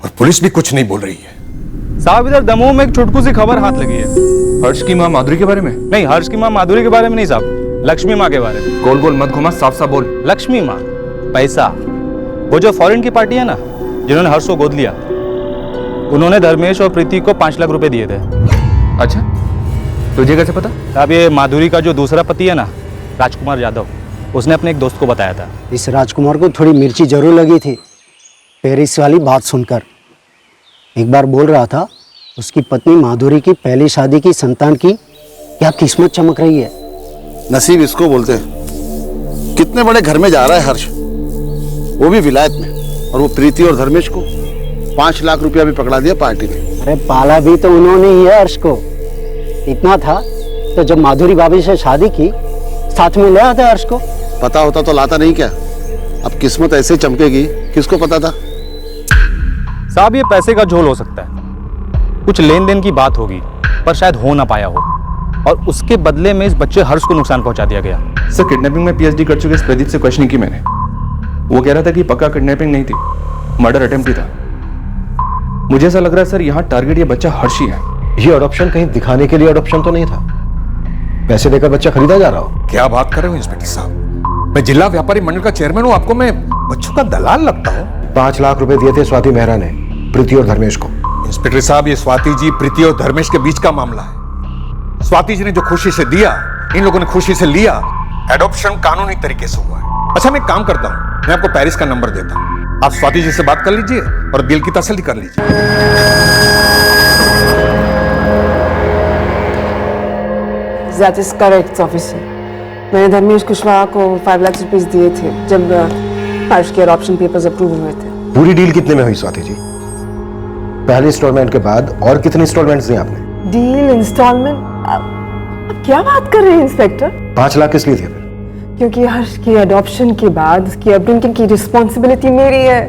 और पुलिस भी कुछ नहीं बोल रही है। साहब इधर दमोह में एक छुटकू सी खबर हाथ लगी है। हर्ष की मां माधुरी के बारे में? नहीं, हर्ष की मां माधुरी के बारे में नहीं साहब, लक्ष्मी माँ के बारे में। गोल गोल मत घुमा, साफ साफ बोल। लक्ष्मी माँ, पैसा, वो जो फॉरेन की पार्टी है ना जिन्होंने हर्ष को गोद लिया, उन्होंने धर्मेश और प्रीति को 5 लाख रुपए दिए थे। अच्छा, तुझे कैसे पता? अब ये माधुरी का जो दूसरा पति है ना, राजकुमार यादव, उसने अपने एक दोस्त को बताया था। इस राजकुमार को थोड़ी मिर्ची जरूर लगी थी पेरिस वाली बात सुनकर। एक बार बोल रहा था उसकी पत्नी माधुरी की पहली शादी की संतान की क्या किस्मत चमक रही है। नसीब इसको बोलते हैं। कितने बड़े घर में जा रहा है हर्ष, वो भी विलायत में, और वो प्रीति और धर्मेश को 5 लाख रुपया भी पकड़ा दिया पार्टी में। अरे पाला भी तो उन्होंने ही है हर्ष को। इतना था तो जब माधुरी भाभी से शादी की साथ में ले आते हर्ष को। पता होता तो लाता नहीं क्या? अब किस्मत ऐसे चमकेगी, किसको पता था। साहब ये पैसे का झोल हो सकता है, कुछ लेन देन की बात होगी पर शायद हो ना पाया हो, और उसके बदले में इस बच्चे हर्ष को नुकसान पहुंचा दिया गया। सर, किडनैपिंग में पीएचडी कर चुके इस प्रदीप से क्वेश्चनिंग की मैंने। वो कह रहा था कि पक्का किडनैपिंग नहीं थी, मर्डर अटेम्प्ट ही था। मुझे ऐसा लग रहा है सर, यहाँ टारगेट ये बच्चा हर्ष ही है। ये अडॉप्शन कहीं दिखाने के लिए अडॉप्शन तो नहीं था। पैसे देकर बच्चा खरीदा जा रहा हो? क्या बात कर रहे हो इंस्पेक्टर साहब? मैं जिला व्यापारी मंडल का चेयरमैन हूं, आपको मैं बच्चों का दलाल लगता हूं? 5 लाख रुपए दिए थे स्वाति मेहरा ने प्रीति और धर्मेश को। इंस्पेक्टर साहब, ये स्वाति जी, प्रीति और धर्मेश के बीच का मामला है। स्वाति जी ने जो खुशी से दिया, इन लोगों ने खुशी से लिया। एडॉप्शन कानूनी तरीके से हुआ है। अच्छा, मैं एक काम करता हूं, मैं आपको पेरिस का नंबर देता हूं, आप स्वाति जी से बात कर लीजिए और बिल की तसल्ली कर लीजिए। That is correct, officer. मैंने धर्मेश कुशवाहा को 5 लाख रुपीस दिए थे जब हर्ष के अडॉप्शन पेपर्स अप्रूव हुए थे। पूरी डील कितने में हुई स्वाति जी? पहले इंस्टॉलमेंट के बाद और कितने इंस्टॉलमेंट्स दिए आपने? डील, इंस्टॉलमेंट, क्या बात कर रहे हैं इंस्पेक्टर? 5 लाख किस लिए थे फिर? क्योंकि हर्ष के अडॉप्शन के बाद उसकी अपब्रिंगिंग की रिस्पॉन्सिबिलिटी मेरी है,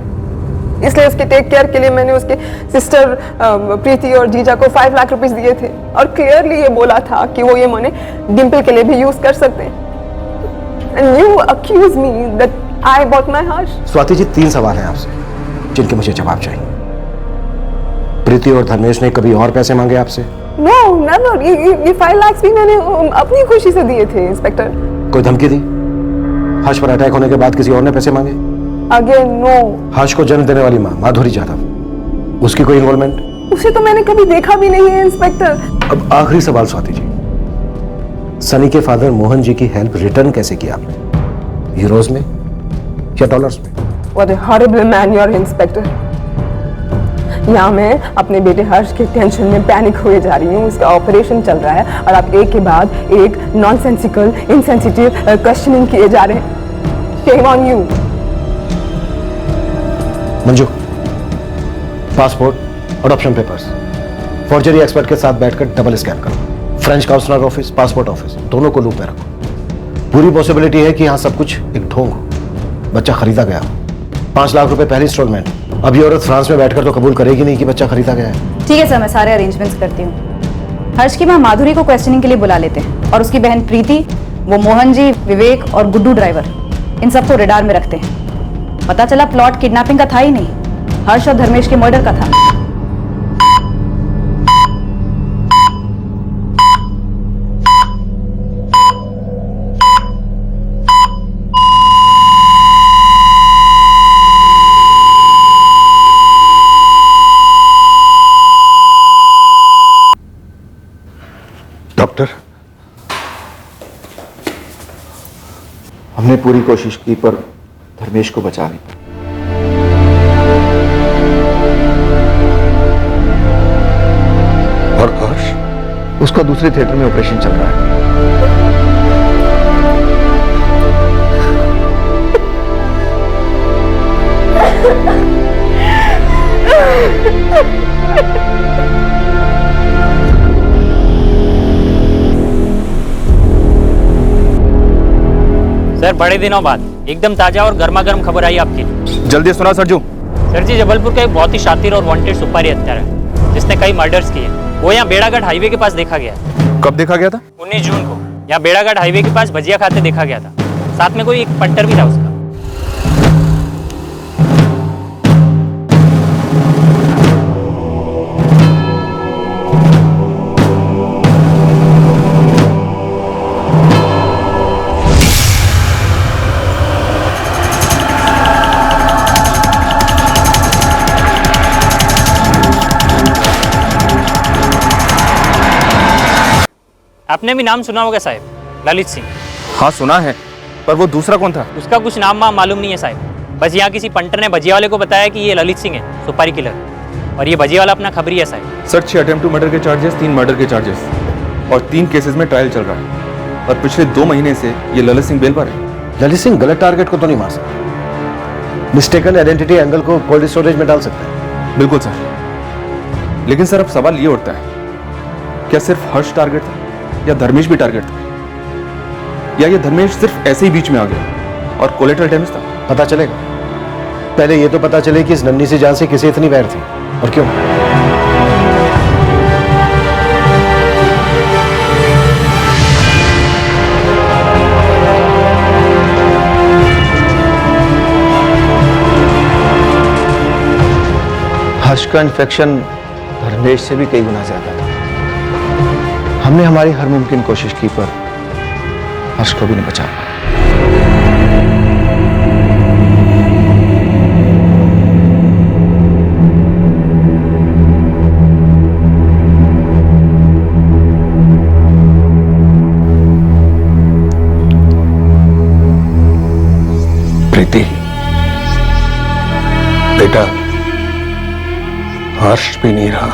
इसलिए उसके टेक केयर के लिए मैंने उसके सिस्टर प्रीति और जीजा को 5 लाख रुपीस दिए थे और क्लियरली ये बोला था कि वो ये मनी डिम्पल के लिए भी यूज कर सकते हैं। And you accuse me that I bought my Harsh. Swati ji, 3 सवाल हैं आपसे जिनके मुझे जवाब चाहिए। प्रीति और धर्मेश ने कभी और पैसे मांगे आपसे? No, never. ये 5 लाख भी मैंने अपनी खुशी से दिए थे इंस्पेक्टर। कोई धमकी दी? हर्ष पर अटैक होने के बाद किसी और ने पैसे मांगे? Again, no. हर्ष को जन्म देने वाली माँ माधुरी जाधव, उसकी कोई इन्वॉल्वमेंट? उसे तो मैंने कभी देखा भी नहीं है इंस्पेक्टर। अब आखिरी सवाल स्वाति जी, सनी के फादर मोहन जी की हेल्प रिटर्न कैसे किया आपने? यूरोज में या डॉलर्स में? What a horrible man you are, inspector. यहाँ मैं अपने बेटे हर्ष के टेंशन में पैनिक हुए जा रही हूँ, उसका ऑपरेशन चल रहा है और आप एक के बाद एक नॉनसेंसिकल, इनसेंसिटिव क्वेश्चनिंग किए जा रहे हैं। Shame on you. Manju, passport, adoption papers, forgery expert के साथ बैठकर डबल स्कैन करो। French counsellor office, passport office, दोनों को लूप में रखो। पूरी पॉसिबिलिटी है कि यहाँ सब कुछ एक ढोंग हो, बच्चा खरीदा गया हो। 5 लाख रुपए पहली इंस्टॉलमेंट। अब ये औरत फ्रांस में बैठकर तो कबूल करेगी नहीं कि बच्चा खरीदा गया है। ठीक है सर, मैं सारे अरेंजमेंट्स करती हूँ। हर्ष की माँ माधुरी को क्वेश्चनिंग के लिए बुला लेते हैं और उसकी बहन प्रीति, वो मोहन जी, विवेक और गुड्डू ड्राइवर, इन सबको रेडार में रखते हैं। पता चला प्लॉट किडनैपिंग का था ही नहीं, हर्ष और धर्मेश के मर्डर का था। डॉक्टर, हमने पूरी कोशिश की पर धर्मेश को बचा नहीं। और हर्ष? उसका दूसरे थिएटर में ऑपरेशन चल रहा है। सर, बड़े दिनों बाद एकदम ताजा और गर्मा गर्म खबर आई आपकी। जल्दी सुना सरजू। सर जी, जबलपुर का एक बहुत ही शातिर और वांटेड सुपारी हत्यारा है जिसने कई मर्डर्स किए। वो यहाँ बेड़ाघाट हाईवे के पास देखा गया। कब देखा गया था? 19 जून को यहाँ बेड़ाघाट हाईवे के पास भजिया खाते देखा गया था। साथ में कोई एक पंटर भी था उसका। आपने भी नाम सुना होगा साहब, ललित सिंह। हाँ सुना है, पर वो दूसरा कौन था? उसका कुछ नाम मालूम नहीं है साहब। बस यहाँ किसी पंटर ने भजिया वाले को बताया कि ये ललित सिंह है, सुपारी किलर, और ये भजिया वाला अपना खबरी है साहब। सर, 6 अटेम्प्ट टू मर्डर के चार्जेस, 3 मर्डर के चार्जेस और 3 केसेस में ट्रायल चल रहा है। और पिछले 2 महीने से ये ललित सिंह बेल पर है। ललित सिंह गलत टारगेट को तो नहीं मार सकता, मिस्टेकन आइडेंटिटी एंगल को कोल्ड स्टोरेज में डाल सकता है। बिल्कुल सर, लेकिन सर अब सवाल ये उठता है, क्या सिर्फ हर्ष टारगेट था या धर्मेश भी टारगेट था, या ये धर्मेश सिर्फ ऐसे ही बीच में आ गया और कोलेटरल डैमेज था? पता चलेगा। पहले ये तो पता चले कि इस नन्ही सी जान से किसे इतनी वैर थी और क्यों। हर्ष का इन्फेक्शन धर्मेश से भी कई गुना ज्यादा था। हमने हमारी हर मुमकिन कोशिश की पर हर्ष को भी नहीं बचा पाया। प्रीति, बेटा, हर्ष भी नहीं रहा।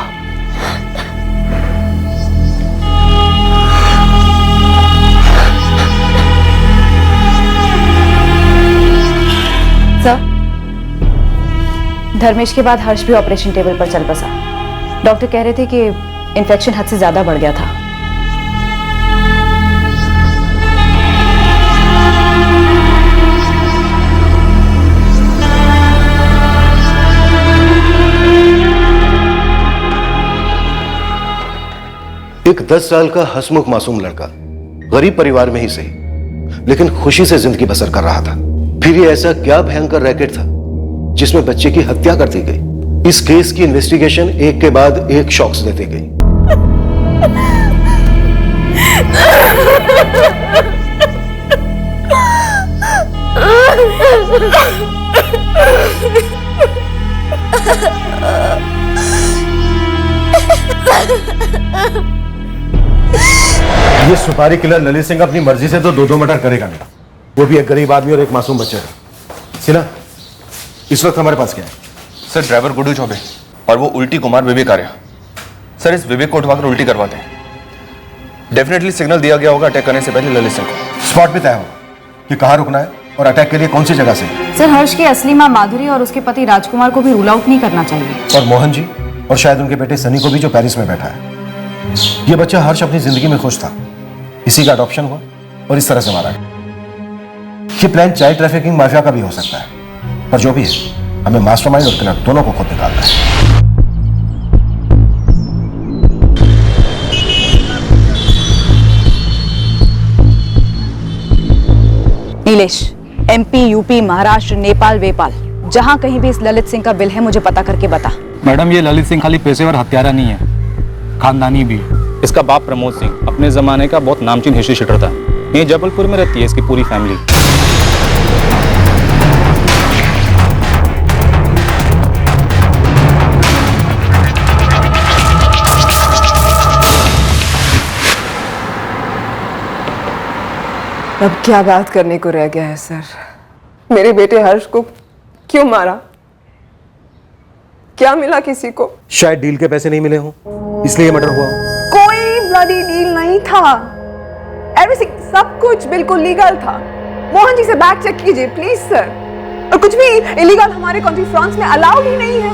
सर, धर्मेश के बाद हर्ष भी ऑपरेशन टेबल पर चल बसा। डॉक्टर कह रहे थे कि इन्फेक्शन हद से ज्यादा बढ़ गया था। एक 10 साल का हंसमुख मासूम लड़का, गरीब परिवार में ही सही, लेकिन खुशी से जिंदगी बसर कर रहा था। फिर ये ऐसा क्या भयंकर रैकेट था जिसमें बच्चे की हत्या कर दी गई। इस केस की इन्वेस्टिगेशन एक के बाद एक शॉक्स देती गई। ये सुपारी किलर ललित सिंह अपनी मर्जी से तो दो मर्डर करेगा नहीं, वो भी एक गरीब आदमी और एक मासूम बच्चे का। सिन्हा, इस वक्त हमारे पास क्या है? सर, ड्राइवर गुड्डू चौबे और वो उल्टी कुमार विवेक आर्या। सर, इस विवेक को उठवाकर उल्टी करवाते हैं। डेफिनेटली सिग्नल दिया गया होगा अटैक करने से पहले ललित सिंह को। स्पॉट पे तय होगा कि कहाँ रुकना है और अटैक के लिए कौन सी जगह से। सर, हर्ष की असली मां माधुरी और उसके पति राजकुमार को भी रूल आउट नहीं करना चाहिए। और मोहन जी और शायद उनके बेटे सनी को भी, जो पेरिस में बैठा है। ये बच्चा हर्ष अपनी जिंदगी में खुश था, इसी का अडॉप्शन हुआ और इस तरह से मारा गया। ये प्लान चाइल्ड ट्रैफिकिंग माफिया का भी हो सकता है, पर जो भी है, हमें मास्टरमाइंड और किलर दोनों को खुद निकालना है। नीलेश, एमपी, यूपी, महाराष्ट्र, नेपाल, वेपाल, जहां कहीं भी इस ललित सिंह का बिल है मुझे पता करके बता। मैडम, ये ललित सिंह खाली पेशेवर हत्यारा नहीं है, खानदानी भी। इसका बाप प्रमोद सिंह अपने जमाने का बहुत नामचीन हिस्ट्री शीटर था। ये जबलपुर में रहती है इसकी पूरी फैमिली। अब क्या बात करने को रह गया है सर? मेरे बेटे हर्ष को क्यों मारा? क्या मिला किसी को? शायद डील के पैसे नहीं मिले हों, इसलिए मर्डर हुआ हो। कोई ब्लडी डील नहीं था। एवरीथिंग, सब कुछ बिल्कुल लीगल था। मोहन जी से बैक चेक कीजिए प्लीज सर। और कुछ भी इलीगल हमारे कंट्री फ्रांस में अलाउड ही नहीं है,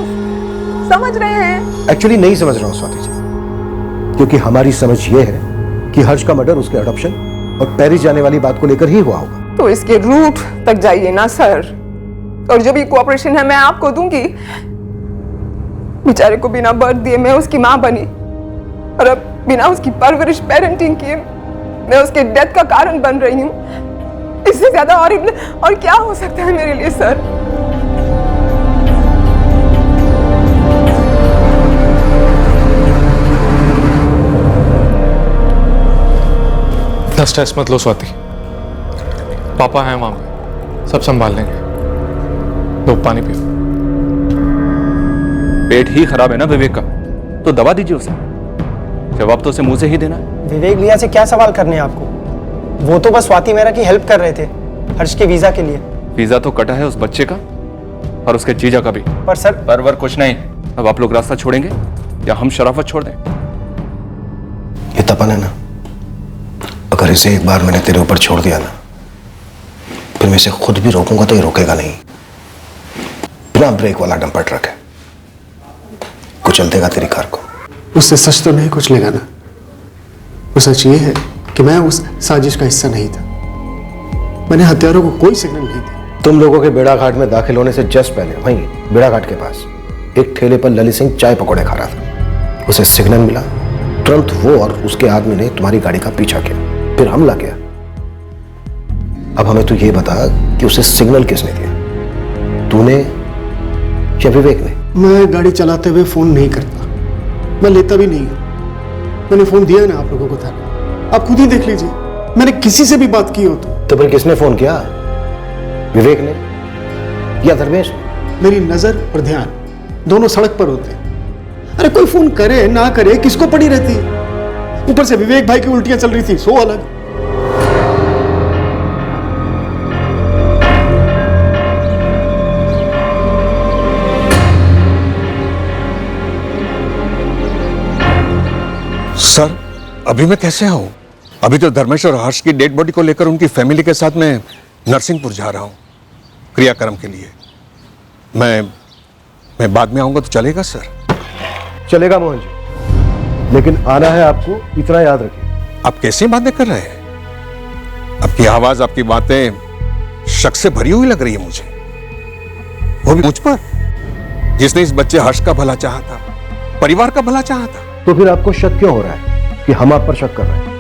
समझ रहे हैं? एक्चुअली नहीं समझ रहा हूं स्वाति जी, क्योंकि हमारी समझ ये है कि हर्ष का मर्डर उसके अडॉप्शन और पेरिस जाने वाली बात को लेकर ही हुआ होगा। तो इसके रूट तक जाइए ना सर, और जो भी कोऑपरेशन है मैं आपको दूंगी। बेचारे को बिना बर्थ दिए मैं उसकी मां बनी, और अब बिना उसकी परवरिश, पेरेंटिंग किए मैं उसके डेथ का कारण बन रही हूँ। इससे ज्यादा और क्या हो सकता है मेरे लिए सर? स्ट्रेस मत लो स्वाति, पापा हैं वहां पे, सब संभाल लेंगे। लो पानी पियो। पेट ही खराब है ना विवेक का, तो दवा दीजिए उसे। जवाब तो उसे मुंह से ही देना है। विवेक भैया से क्या सवाल करने हैं आपको? वो तो बस स्वाति मेहरा की हेल्प कर रहे थे हर्ष के वीजा के लिए। वीजा तो कटा है उस बच्चे का और उसके जीजा का भी। पर सर, पर कुछ नहीं। अब आप लोग रास्ता छोड़ेंगे या हम शराफत छोड़ दें? ये तपन है ना, अगर इसे एक बार मैंने तेरे ऊपर छोड़ दिया ना, फिर मैं इसे खुद भी रोकूंगा तो ये रोकेगा नहीं। बिना ब्रेक वाला डंपर ट्रक है, कुचल देगा तेरी कार को। उससे सच तो नहीं कुछ लेगा ना। वो सच ये है कि मैं उस साजिश का हिस्सा नहीं था। मैंने हत्यारों को कोई सिग्नल नहीं दी। तुम लोगों के बेड़ा घाट में दाखिल होने से जस्ट पहले वहीं बेड़ा घाट के पास एक ठेले पर ललित सिंह चाय पकौड़े खा रहा था। उसे सिग्नल मिला, तुरंत वो और उसके आदमी ने तुम्हारी गाड़ी का पीछा किया, फिर हमला किया। अब हमें तो ये बता कि उसे सिग्नल किसने दिया, तूने या विवेक ने? मैं गाड़ी चलाते हुए फोन नहीं करता, मैं लेता भी नहीं हूं। मैंने फोन दिया ना आप लोगों को था, आप खुद ही देख लीजिए। मैंने किसी से भी बात की हो तो फिर किसने फोन किया? विवेक ने या धर्मेश? मेरी नजर और ध्यान दोनों सड़क पर होते हैं। अरे कोई फोन करे ना करे किसको पड़ी रहती है? ऊपर से विवेक भाई की उल्टियां चल रही थी, सो अलग। सर अभी मैं कैसे आऊं? अभी तो धर्मेश और हर्ष की डेड बॉडी को लेकर उनकी फैमिली के साथ मैं नरसिंहपुर जा रहा हूं क्रियाक्रम के लिए। मैं बाद में आऊंगा तो चलेगा सर? चलेगा मोहन जी, लेकिन आना है आपको, इतना याद रखिए। आप कैसी बातें कर रहे हैं? आपकी आवाज, आपकी बातें शक से भरी हुई लग रही है मुझे, वो भी मुझ पर, जिसने इस बच्चे हर्ष का भला चाहा था, परिवार का भला चाहा था। तो फिर आपको शक क्यों हो रहा है कि हम आप पर शक कर रहे हैं?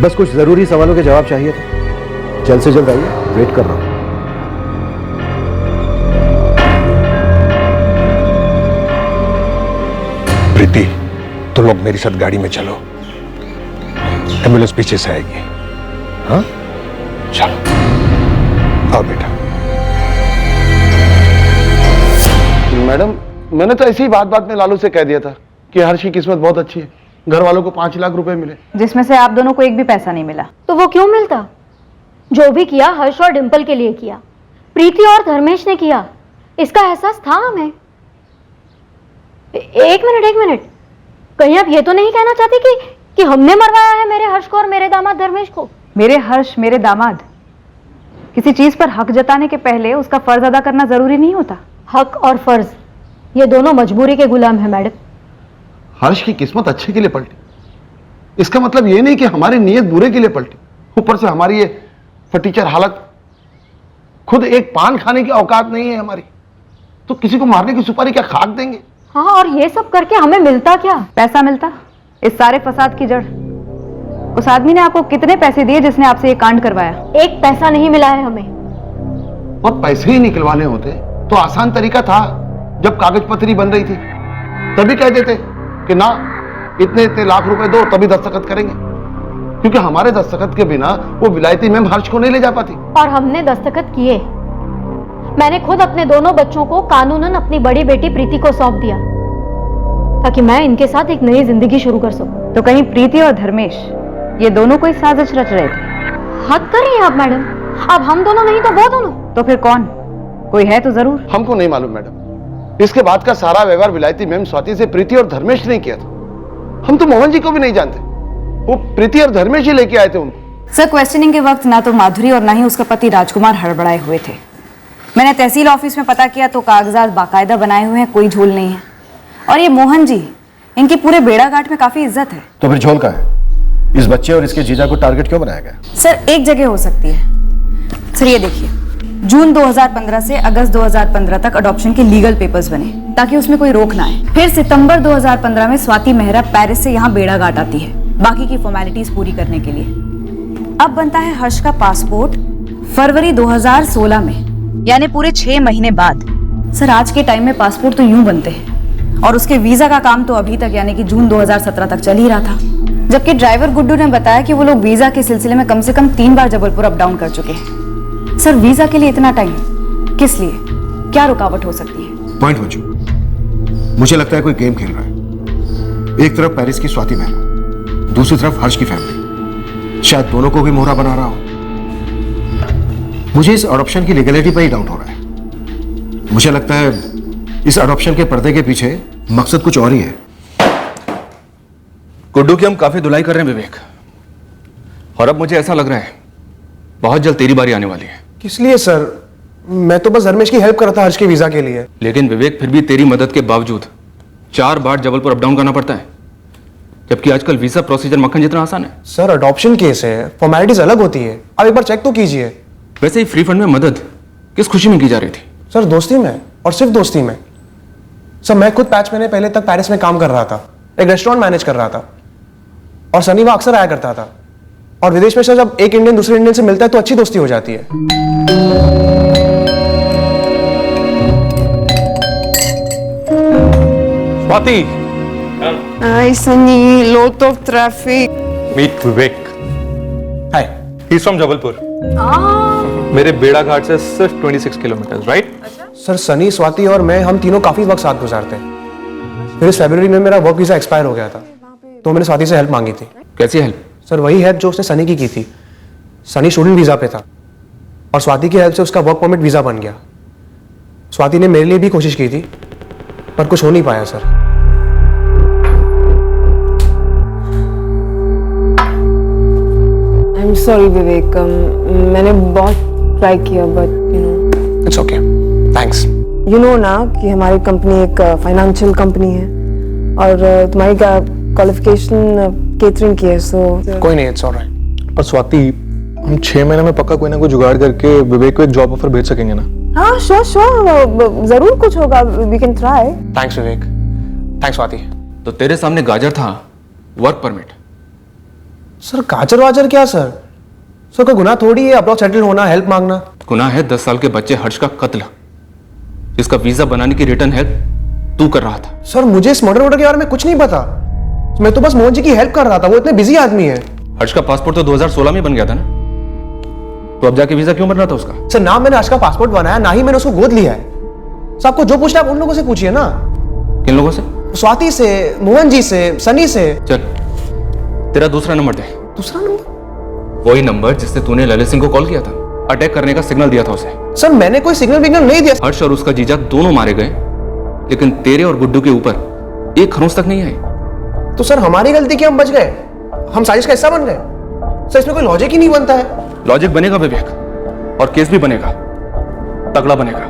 बस कुछ जरूरी सवालों के जवाब चाहिए थे। जल्द से जल्द आइए, वेट कर रहा हूं। प्रीति, तुम लोग मेरे साथ गाड़ी में चलो, एम्बुलेंस पीछे से आएगी। हाँ चलो, आओ बेटा। मैडम, मैंने तो ऐसी ही बात में लालू से कह दिया था कि हर्ष की किस्मत बहुत अच्छी है, घर वालों को 5 लाख रुपए मिले, जिसमें से आप दोनों को एक भी पैसा नहीं मिला। तो वो क्यों मिलता? जो भी किया हर्ष और डिंपल के लिए किया, प्रीति और धर्मेश ने किया, इसका एहसास था हमें। एक मिनट, कहीं आप ये तो नहीं कहना चाहती कि हमने मरवाया है मेरे हर्ष को और मेरे दामाद धर्मेश को? मेरे हर्ष, मेरे दामाद, किसी चीज पर हक जताने के पहले उसका फर्ज अदा करना जरूरी नहीं होता? हक और फर्ज ये दोनों मजबूरी के गुलाम है मैडम। हर्ष की किस्मत अच्छे के लिए पलटी, इसका मतलब ये नहीं कि हमारी नीयत बुरे के लिए पलटी। ऊपर से हमारी ये फटीचर हालत, खुद एक पान खाने की औकात नहीं है हमारी, तो किसी को मारने की सुपारी क्या खाक देंगे? हाँ, और ये सब करके हमें मिलता क्या? पैसा मिलता। इस सारे फसाद की जड़ उस आदमी ने आपको कितने पैसे दिए जिसने आपसे ये कांड करवाया? एक पैसा नहीं मिला है हमें। और पैसे ही निकलवाने होते तो आसान तरीका था, जब कागज पत्री बन रही थी तभी कह देते कि ना इतने लाख रुपए दो तभी दस्तखत करेंगे, क्योंकि हमारे दस्तखत के बिना वो विलायती मैम हर्ष को नहीं ले जा पाती। और हमने दस्तखत किए। मैंने खुद अपने दोनों बच्चों को कानूनन अपनी बड़ी बेटी प्रीति को सौंप दिया ताकि मैं इनके साथ एक नई जिंदगी शुरू कर सकूं। तो कहीं प्रीति और धर्मेश ये दोनों कोई साजिश रच रहे थे? हद कर रही हैं आप मैडम, अब हम दोनों नहीं तो वो दोनों। तो फिर कौन? कोई है तो जरूर। हमको नहीं मालूम मैडम, इसके बाद का सारा व्यवहार विलायती मैम स्वाति से प्रीति और धर्मेश ने किया था। हम तो मोहन जी को भी नहीं जानते, वो प्रीति और धर्मेश ही लेके आए थे उनको। सर, क्वेश्चनिंग के वक्त ना तो माधुरी और ना ही उसका पति राजकुमार हड़बड़ाए हुए थे। मैंने तहसील ऑफिस में पता किया तो कागजात बाकायदा बनाए हुए हैं, कोई झोल नहीं है। और ये मोहन जी, इनकी पूरे बेड़ाघाट में काफी इज्जत है। तो फिर झोल का है? इस बच्चे और इसके जीजा को टारगेट क्यों बनाया गया? सर, एक जगह हो सकती है। सर ये देखिए, जून 2015 से अगस्त 2015 तक अडॉप्शन के लीगल पेपर्स बने ताकि उसमें कोई रोक ना आए। फिर सितंबर 2015 में स्वाति मेहरा पेरिस से यहाँ बेड़ाघाट आती है बाकी की फॉर्मेलिटीज पूरी करने के लिए। अब बनता है हर्ष का पासपोर्ट फरवरी 2016 में, यानी पूरे 6 महीने बाद। सर, आज के टाइम में पासपोर्ट तो यूं बनते हैं और उसके वीजा का काम तो अभी तक यानी कि जून 2017 तक चल ही रहा था, जबकि ड्राइवर गुड्डू ने बताया कि वो लोग वीजा के सिलसिले में कम से कम 3 बार जबलपुर अप डाउन कर चुके हैं। सर, वीजा के लिए इतना टाइम किस लिए? क्या रुकावट हो सकती है? पॉइंट मंजू, मुझे लगता है कोई गेम खेल रहा है। एक तरफ पेरिस की स्वाति मेहरा, दूसरी तरफ हर्ष की फैमिली, शायद दोनों को भी मोहरा बना रहा हो। मुझे इस अडॉप्शन की लीगलिटी पर ही डाउट हो रहा है। मुझे लगता है इस अडॉप्शन के पर्दे के पीछे मकसद कुछ और ही है। गुड्डू की हम काफी धुलाई कर रहे हैं विवेक, और अब मुझे ऐसा लग रहा है बहुत जल्द तेरी बारी आने वाली है। किस लिए सर? मैं तो बस धर्मेश की हेल्प कर रहा था हर्ष के वीजा के लिए। लेकिन विवेक, फिर भी तेरी मदद के बावजूद 4 बार जबलपुर अप डाउन करना पड़ता है, जबकि आजकल वीजा प्रोसीजर मक्खन जितना आसान है। सर, अडॉप्शन केस है, फॉर्मेलिटीज अलग होती है। आप एक बार चेक तो कीजिए। वैसे ही फ्री फंड में मदद किस खुशी में की जा रही थी? सर, दोस्ती में, और सिर्फ दोस्ती में। सर, मैं खुद 5 महीने पहले तक पेरिस में काम कर रहा था, एक रेस्टोरेंट मैनेज कर रहा था, और सनी वहां अक्सर आया करता था। और विदेश में सर, जब एक इंडियन दूसरे इंडियन से मिलता है तो अच्छी दोस्ती हो जाती है। Hi Sunny, lot of traffic. Meet Vivek, He's from Jabalpur. मेरे बेड़ा घाट से सिर्फ 26 kilometre, right? Sir Sunny, Swati और मैं हम तीनों काफी वक्त साथ गुजारते हैं। फिर इस फरवरी में मेरा वर्क वीजा एक्सपायर हो गया था, तो मैंने स्वाति से हेल्प मांगी थी। कैसी हेल्प? सर वही हेल्प जो उसने सनी की थी। सनी स्टूडेंट वीजा पे था और स्वाति की हेल्प से उसका वर्क परमिट वीजा बन गया। स्वाति ने मेरे लिए भी कोशिश की थी पर कुछ हो नहीं पाया सर। आई एम सॉरी विवेक, मैंने बहुत ट्राई किया but you know it's okay, thanks. You know ना कि हमारी कंपनी एक फाइनेंशियल कंपनी है और तुम्हारी क्वालिफिकेशन केटरिंग की है, सो कोई नहीं, इट्स ऑलराइट। पर स्वाति, हम 6 महीने में पक्का कोई ना कोई जुगाड़ करके विवेक को एक जॉब ऑफर भेज सकेंगे ना? हाँ श्योर श्योर, जरूर कुछ होगा, we can try. Thanks Vivek, thanks Swati. तो तेरे सामने गाजर था, वर्क परमिट। सर गाजर वाजर क्या सर? सर कोई गुनाह थोड़ी है अब्रॉड सेटल होना, हेल्प मांगना। गुनाह है 10 साल के बच्चे हर्ष का कत्ल, जिसका वीजा बनाने की रिटर्न हेल्प तू कर रहा था। सर मुझे इस मर्डर के बारे में कुछ नहीं पता, मैं तो बस मोहन जी की हेल्प कर रहा था, वो इतने बिजी आदमी है। हर्ष का पासपोर्ट तो 2016 में बन गया था ना, तो अब जाके वीजा क्यों बन रहा था उसका? सर ना मैंने हर्ष का पासपोर्ट बनाया, ना ही मैंने उसको गोद लिया है। सर आपको जो पूछना है आप उन लोगों से पूछिए ना। किन लोगों से? स्वाति से, मोहन जी से, सनी से। चल तेरा दूसरा नंबर दे। दूसरा नंबर? वही नंबर जिससे तूने ललित सिंह को कॉल किया था, अटैक करने का सिग्नल दिया था उसे। सर मैंने कोई सिग्नल विग्नल नहीं दिया। हर्ष और उसका जीजा दोनों मारे गए, लेकिन तेरे और गुड्डू के ऊपर एक खरोंच तक नहीं आई। तो सर हमारी गलती कि हम बच गए, हम साजिश का हिस्सा बन गए? सर इसमें कोई लॉजिक ही नहीं बनता है। लॉजिक बनेगा विवेक, और केस भी बनेगा, तगड़ा बनेगा,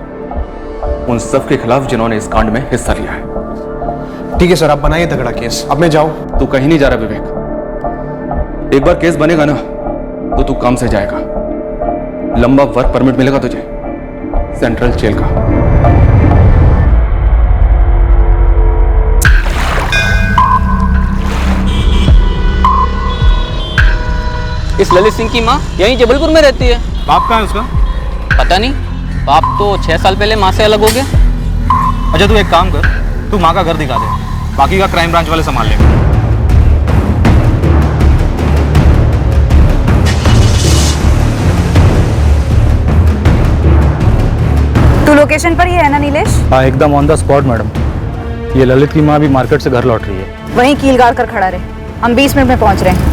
उन सब के खिलाफ जिन्होंने इस कांड में हिस्सा लिया है। ठीक है सर, आप बनाइए तगड़ा केस, अब मैं जाऊं? तू कहीं नहीं जा रहा विवेक, एक बार केस बनेगा ना तो तू काम से जाएगा। लंबा वर्क परमिट मिलेगा तुझे सेंट्रल जेल का। इस ललित सिंह की माँ यहीं जबलपुर में रहती है। बाप कहाँ है उसका? पता नहीं, बाप तो 6 साल पहले माँ से अलग हो गया। अच्छा तू एक काम कर, तू माँ का घर दिखा दे, बाकी का क्राइम ब्रांच वाले संभाल लेंगे। तू लोकेशन पर ही है ना नीलेश? हाँ एकदम ऑन द स्पॉट मैडम। ये ललित की माँ भी मार्केट से घर लौट रही है। वहीं कील गाड़ कर खड़ा रहे, हम 20 मिनट में पहुंच रहे हैं।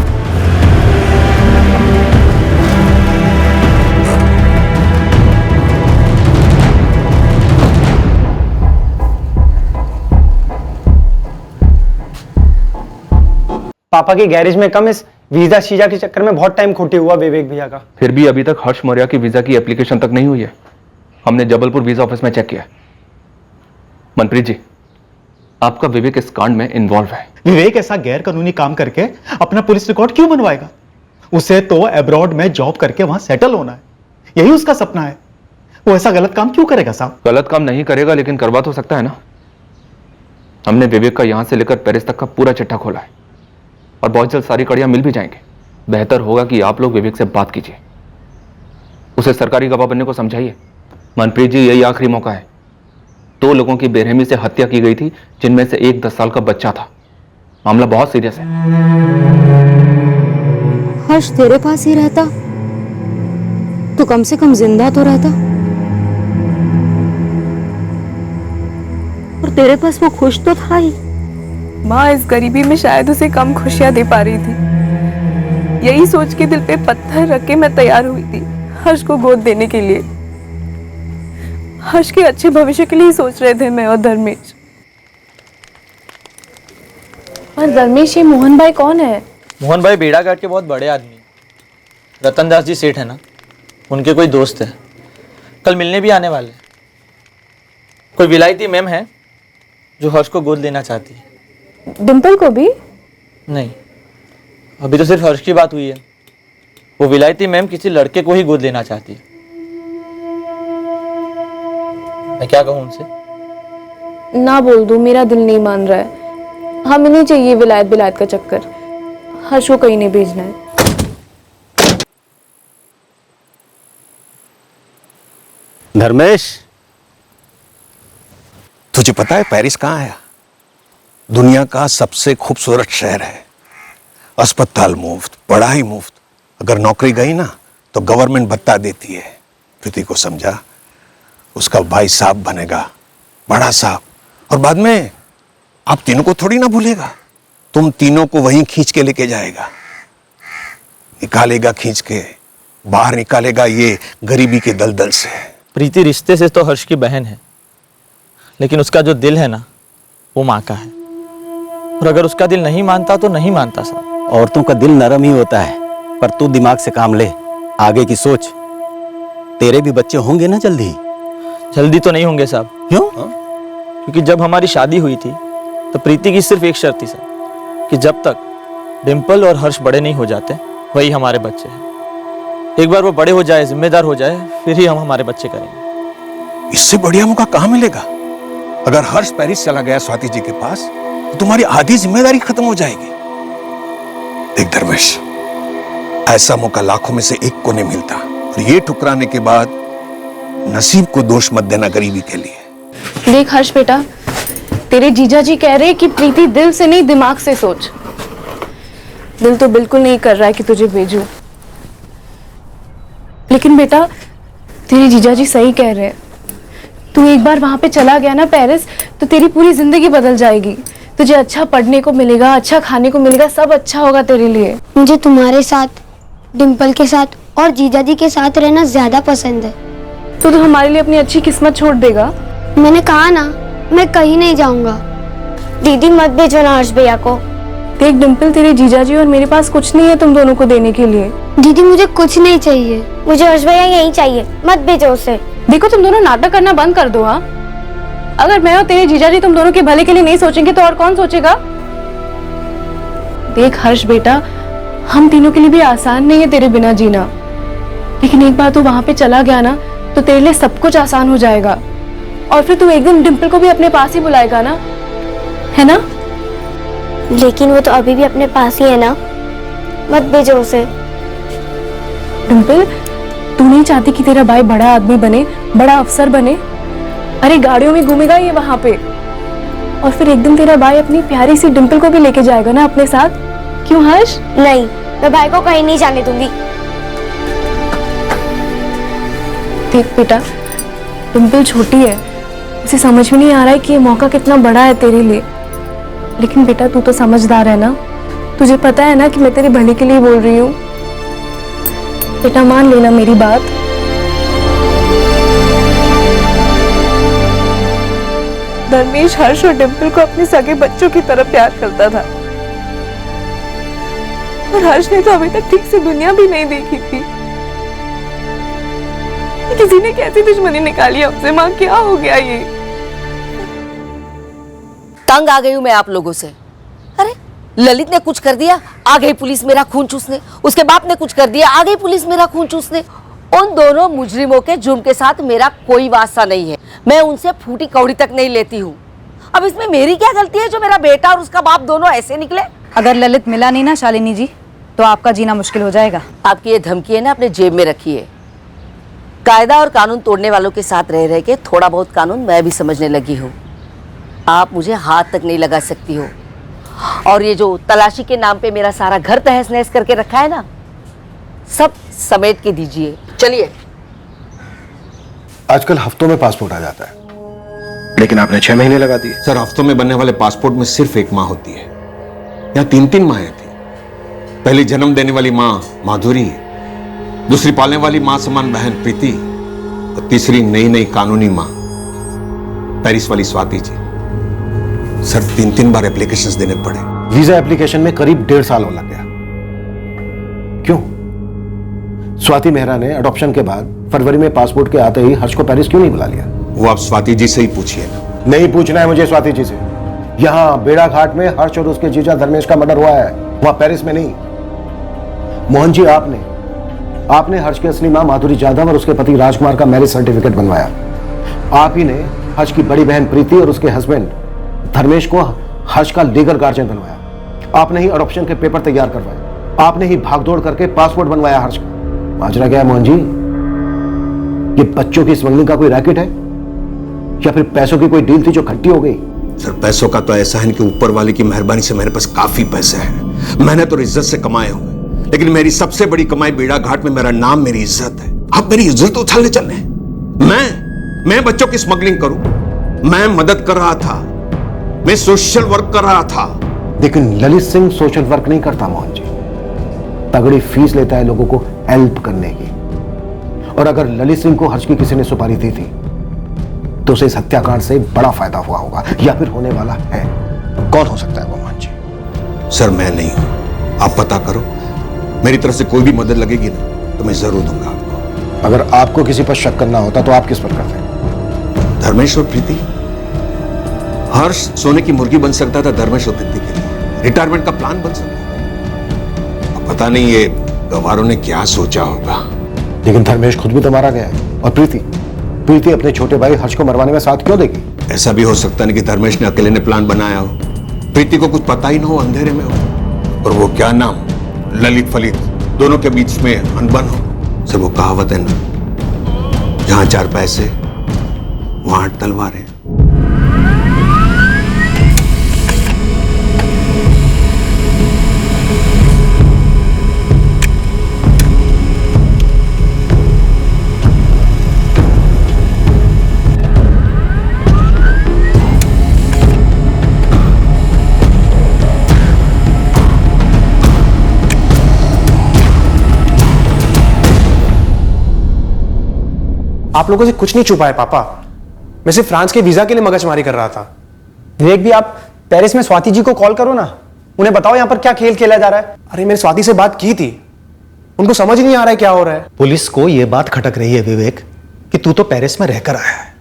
पापा की गैरेज में कम, इस वीजा शीजा के चक्कर में बहुत टाइम खोटे हुआ विवेक भैया का। फिर भी अभी तक हर्ष मौर्य की वीजा की एप्लीकेशन तक नहीं हुई है। हमने जबलपुर वीजा ऑफिस में चेक किया। मनप्रीत जी, आपका विवेक इस कांड में इन्वॉल्व है। विवेक ऐसा गैर कानूनी काम करके अपना पुलिस रिकॉर्ड क्यों बनवाएगा? उसे तो अब्रॉड में जॉब करके वहां सेटल होना है, यही उसका सपना है। वो ऐसा गलत काम क्यों करेगा साहब? गलत काम नहीं करेगा, लेकिन करवा तो सकता है ना। हमने विवेक का यहां से लेकर पेरिस तक का पूरा चिट्ठा खोला है और बहुत जल्द सारी कड़ियां मिल भी जाएंगे। बेहतर होगा कि आप लोग विवेक से बात कीजिए, उसे सरकारी गवाह बनने को समझाइए। मनप्रीत जी, यही आखिरी मौका है। 2 लोगों की बेरहमी से हत्या की गई थी, जिनमें से एक 10 साल का बच्चा था। मामला बहुत सीरियस है। हर्ष तेरे पास ही रहता तो कम से कम जिंदा तो रहता, और तेरे पास वो खुश तो था ही। माँ इस गरीबी में शायद उसे कम खुशियां दे पा रही थी, यही सोच के दिल पे पत्थर रख के मैं तैयार हुई थी हर्ष को गोद देने के लिए। हर्ष के अच्छे भविष्य के लिए सोच रहे थे मैं और धर्मेश। और धर्मेश, ये मोहन भाई कौन है? मोहन भाई बेड़ा घाट के बहुत बड़े आदमी, रतन दास जी सेठ है ना, उनके कोई दोस्त है, कल मिलने भी आने वाले। कोई विलायती मैम है जो हर्ष को गोद लेना चाहती है। डिम्पल को भी? नहीं, अभी तो सिर्फ हर्ष की बात हुई है। वो विलायती मैम किसी लड़के को ही गोद लेना चाहती है। मैं क्या कहूँ उनसे? ना बोल दूं, मेरा दिल नहीं मान रहा है। हमें नहीं चाहिए विलायत बिलायत का चक्कर, हर्ष को कहीं नहीं भेजना है। धर्मेश, तुझे पता है पेरिस कहाँ है? दुनिया का सबसे खूबसूरत शहर है। अस्पताल मुफ्त, पढ़ाई मुफ्त, अगर नौकरी गई ना तो गवर्नमेंट भत्ता देती है। प्रीति को समझा, उसका भाई साहब बनेगा, बड़ा साहब, और बाद में आप तीनों को थोड़ी ना भूलेगा, तुम तीनों को वहीं खींच के लेके जाएगा, निकालेगा खींच के, बाहर निकालेगा ये गरीबी के दलदल से। प्रीति रिश्ते से तो हर्ष की बहन है, लेकिन उसका जो दिल है ना वो माँ का है, और अगर उसका दिल नहीं मानता तो नहीं मानता साहब। औरतों का दिल नरम ही होता है, पर तू दिमाग से काम ले, आगे की सोच। तेरे भी बच्चे होंगे ना जल्दी? जल्दी तो नहीं होंगे साहब। क्यों? क्योंकि जब हमारी शादी हुई थी तो प्रीति की सिर्फ एक शर्त थी साहब, कि जब तक डिम्पल और हर्ष बड़े नहीं हो जाते वही हमारे बच्चे हैं। एक बार वो बड़े हो जाए, जिम्मेदार हो जाए, फिर ही हम हमारे बच्चे करेंगे। इससे बढ़िया मौका कहां मिलेगा? अगर हर्ष पेरिस चला गया स्वाति जी के पास तो तुम्हारी आधी जिम्मेदारी खत्म हो जाएगी। देख धर्मेश, ऐसा मौका लाखों में से एक को नहीं मिलता, और ये ठुकराने के बाद नसीब को दोष मत देना गरीबी के लिए। देख हर्ष बेटा, तेरे जीजा जी कह रहे कि प्रीति दिल से नहीं दिमाग से सोच। दिल तो बिल्कुल नहीं कर रहा है कि तुझे भेजूं, लेकिन बेटा तेरे जीजा जी सही कह रहे हैं। तू एक बार वहां पे चला गया ना पेरिस, तो तेरी पूरी जिंदगी बदल जाएगी। तुझे अच्छा पढ़ने को मिलेगा, अच्छा खाने को मिलेगा, सब अच्छा होगा तेरे लिए। मुझे तुम्हारे साथ, डिम्पल के साथ और जीजा जी के साथ रहना ज्यादा पसंद है। तो तू हमारे लिए अपनी अच्छी किस्मत छोड़ देगा? मैंने कहा ना, मैं कहीं नहीं जाऊंगा। दीदी मत भेजो ना हर्ष भैया को। देख डिम्पल, तेरे जीजा जी और मेरे पास कुछ नहीं है तुम दोनों को देने के लिए। दीदी मुझे कुछ नहीं चाहिए, मुझे हर्ष भैया यही चाहिए, मत भेजो उसे। देखो तुम दोनों नाटक करना बंद कर दो। हाँ, अगर मैं और तेरे जीजा जी तुम दोनों के भले के लिए नहीं सोचेंगे तो और कौन सोचेगा? देख हर्ष बेटा, हम तीनों के लिए भी आसान नहीं है तेरे बिना जीना, लेकिन एक बार तू वहां पे चला गया ना तो तेरे लिए सब कुछ आसान हो जाएगा, और फिर तू एक दिन डिम्पल को भी अपने पास ही बुलाएगा ना, है ना? लेकिन वो तो अभी भी अपने पास ही है ना, मत भेजो उसे। डिम्पल, तू नहीं चाहती कि तेरा भाई बड़ा आदमी बने, बड़ा अफसर बने? अरे गाड़ियों में घूमेगा ये वहां पे, और फिर एक दिन तेरा भाई अपनी प्यारी सी डिम्पल को भी लेके जाएगा ना अपने साथ। क्यों हर्ष? नहीं, मैं भाई को कहीं नहीं जाने दूंगी। देख बेटा, डिम्पल छोटी है, उसे समझ में नहीं आ रहा है कि ये मौका कितना बड़ा है तेरे लिए, लेकिन बेटा तू तो समझदार है ना, तुझे पता है ना कि मैं तेरे भले के लिए बोल रही हूँ। बेटा मान लेना मेरी बात। धर्मेश हर्ष और डिम्पल को अपने सगे बच्चों की तरह प्यार करता था, और हर्ष ने तो अभी तक ठीक से दुनिया भी नहीं देखी थी। किसी ने कैसी दुश्मनी निकाली हमसे? माँ क्या हो गया ये? तंग आ गई हूं मैं आप लोगों से। अरे ललित ने कुछ कर दिया, आ गई पुलिस मेरा खून चूसने। उसके बाप ने कुछ कर दिया, आ गई पुलिस मेरा खून चूसने। उन दोनों मुजरिमों के जुर्म के साथ मेरा कोई वास्ता नहीं है, मैं उनसे फूटी कौड़ी तक नहीं लेती हूँ। अब इसमें मेरी क्या गलती है जो मेरा बेटा और उसका बाप दोनों ऐसे निकले? अगर ललित मिला नहीं ना शालिनी जी, तो आपका जीना मुश्किल हो जाएगा। आपकी ये धमकी है ना अपने जेब में रखिए। कायदा और कानून तोड़ने वालों के साथ रह रह के थोड़ा बहुत कानून मैं भी समझने लगी हूँ। आप मुझे हाथ तक नहीं लगा सकती हो, और ये जो तलाशी के नाम पे मेरा सारा घर तहस नहस करके रखा है ना, सब समेट के दीजिए। चलिए। आजकल हफ्तों में पासपोर्ट आ जाता है, लेकिन आपने 6 महीने लगा दिए। सर, हफ्तों में बनने वाले पासपोर्ट में सिर्फ एक माँ होती है, यहाँ 3-3 माएँ थी। पहली जन्म देने वाली माँ माधुरी, दूसरी पालने वाली माँ समान बहन प्रीति, और तीसरी नई नई कानूनी माँ पेरिस वाली स्वाति जी। सर, 3-3 बार एप्लीकेशंस देने पड़े। वीजा एप्लीकेशन में करीब 1.5 साल हो लग गया। क्यों? स्वाति मेहरा ने अडॉप्शन के बाद फरवरी में पासपोर्ट के आते ही हर्ष को पेरिस क्यों नहीं बुला लिया? वो आप स्वाति जी से ही पूछिए ना। नहीं पूछना है मुझे स्वाति जी से। यहाँ बेड़ा घाट में हर्ष और उसके जीजा धर्मेश का मर्डर हुआ है, वहां पेरिस में नहीं। मोहन जी, आपने हर्ष की असली मां माधुरी जाधव और उसके पति राजकुमार का मैरिज सर्टिफिकेट बनवाया। आप ही ने हर्ष की बड़ी बहन प्रीति और उसके हस्बैंड धर्मेश को हर्ष का लीगल गार्जियन बनवाया। आपने ही अडॉप्शन के पेपर तैयार करवाए। आपने ही भागदौड़ करके पासपोर्ट बनवाया हर्ष का। माजरा क्या है मोहन जी? ये बच्चों की स्मगलिंग का कोई रैकेट है या फिर पैसों की कोई डील थी जो खट्टी हो गई? सर, पैसों का तो ऐसा है कि ऊपर वाले की मेहरबानी से मेरे पास काफी पैसे हैं, मैंने तो इज्जत से कमाए हुए, लेकिन मेरी सबसे बड़ी कमाई बेड़ा घाट में मेरा नाम, मेरी इज्जत है। आप मेरी इज्जत उछालने चल रहे हैं। मैं बच्चों की स्मगलिंग करूं? मैं मदद कर रहा था, मैं सोशल वर्क कर रहा था। लेकिन ललित सिंह सोशल वर्क नहीं करता मोहन जी, तगड़ी फीस लेता है लोगों को हेल्प करने की। और अगर ललित सिंह को हर्ष की किसी ने सुपारी दी थी तो उसे इस हत्याकांड से बड़ा फायदा हुआ होगा या फिर होने वाला है। कौन हो सकता है वो मोहन जी? सर मैं नहीं हूं, आप पता करो। मेरी तरफ से कोई भी मदद लगेगी ना तो मैं जरूर दूंगा आपको। अगर आपको किसी पर शक करना होता तो आप किस पर करते? धर्मेश और प्रीति। हर्ष सोने की मुर्गी बन सकता था धर्मेश और प्रीति के लिए, रिटायरमेंट का प्लान बन सकता था। अब पता नहीं ये गवारों ने क्या सोचा होगा। लेकिन धर्मेश खुद भी तो मारा गया है। और प्रीति अपने छोटे भाई हर्ष को मरवाने में साथ क्यों देगी? ऐसा भी हो सकता नहीं कि धर्मेश ने अकेले ने प्लान बनाया हो, प्रीति को कुछ पता ही ना हो, अंधेरे में हो। और वो क्या नाम, ललित फलित, दोनों के बीच में अनबन हो। सर वो कहावत है ना, जहां 4 पैसे वहां 8 तलवारें। आप लोगों से कुछ नहीं छुपा है पापा। मैं सिर्फ फ्रांस के वीजा के लिए मगजमारी कर रहा था। विवेक भी, आप पेरिस में स्वाति जी को कॉल करो ना, उन्हें बताओ यहाँ पर क्या खेल खेला जा रहा है। अरे मैंने स्वाति से बात की थी, उनको समझ नहीं आ रहा है क्या हो रहा है। पुलिस को यह बात खटक रही है विवेक कि तू तो पेरिस में रहकर आया है,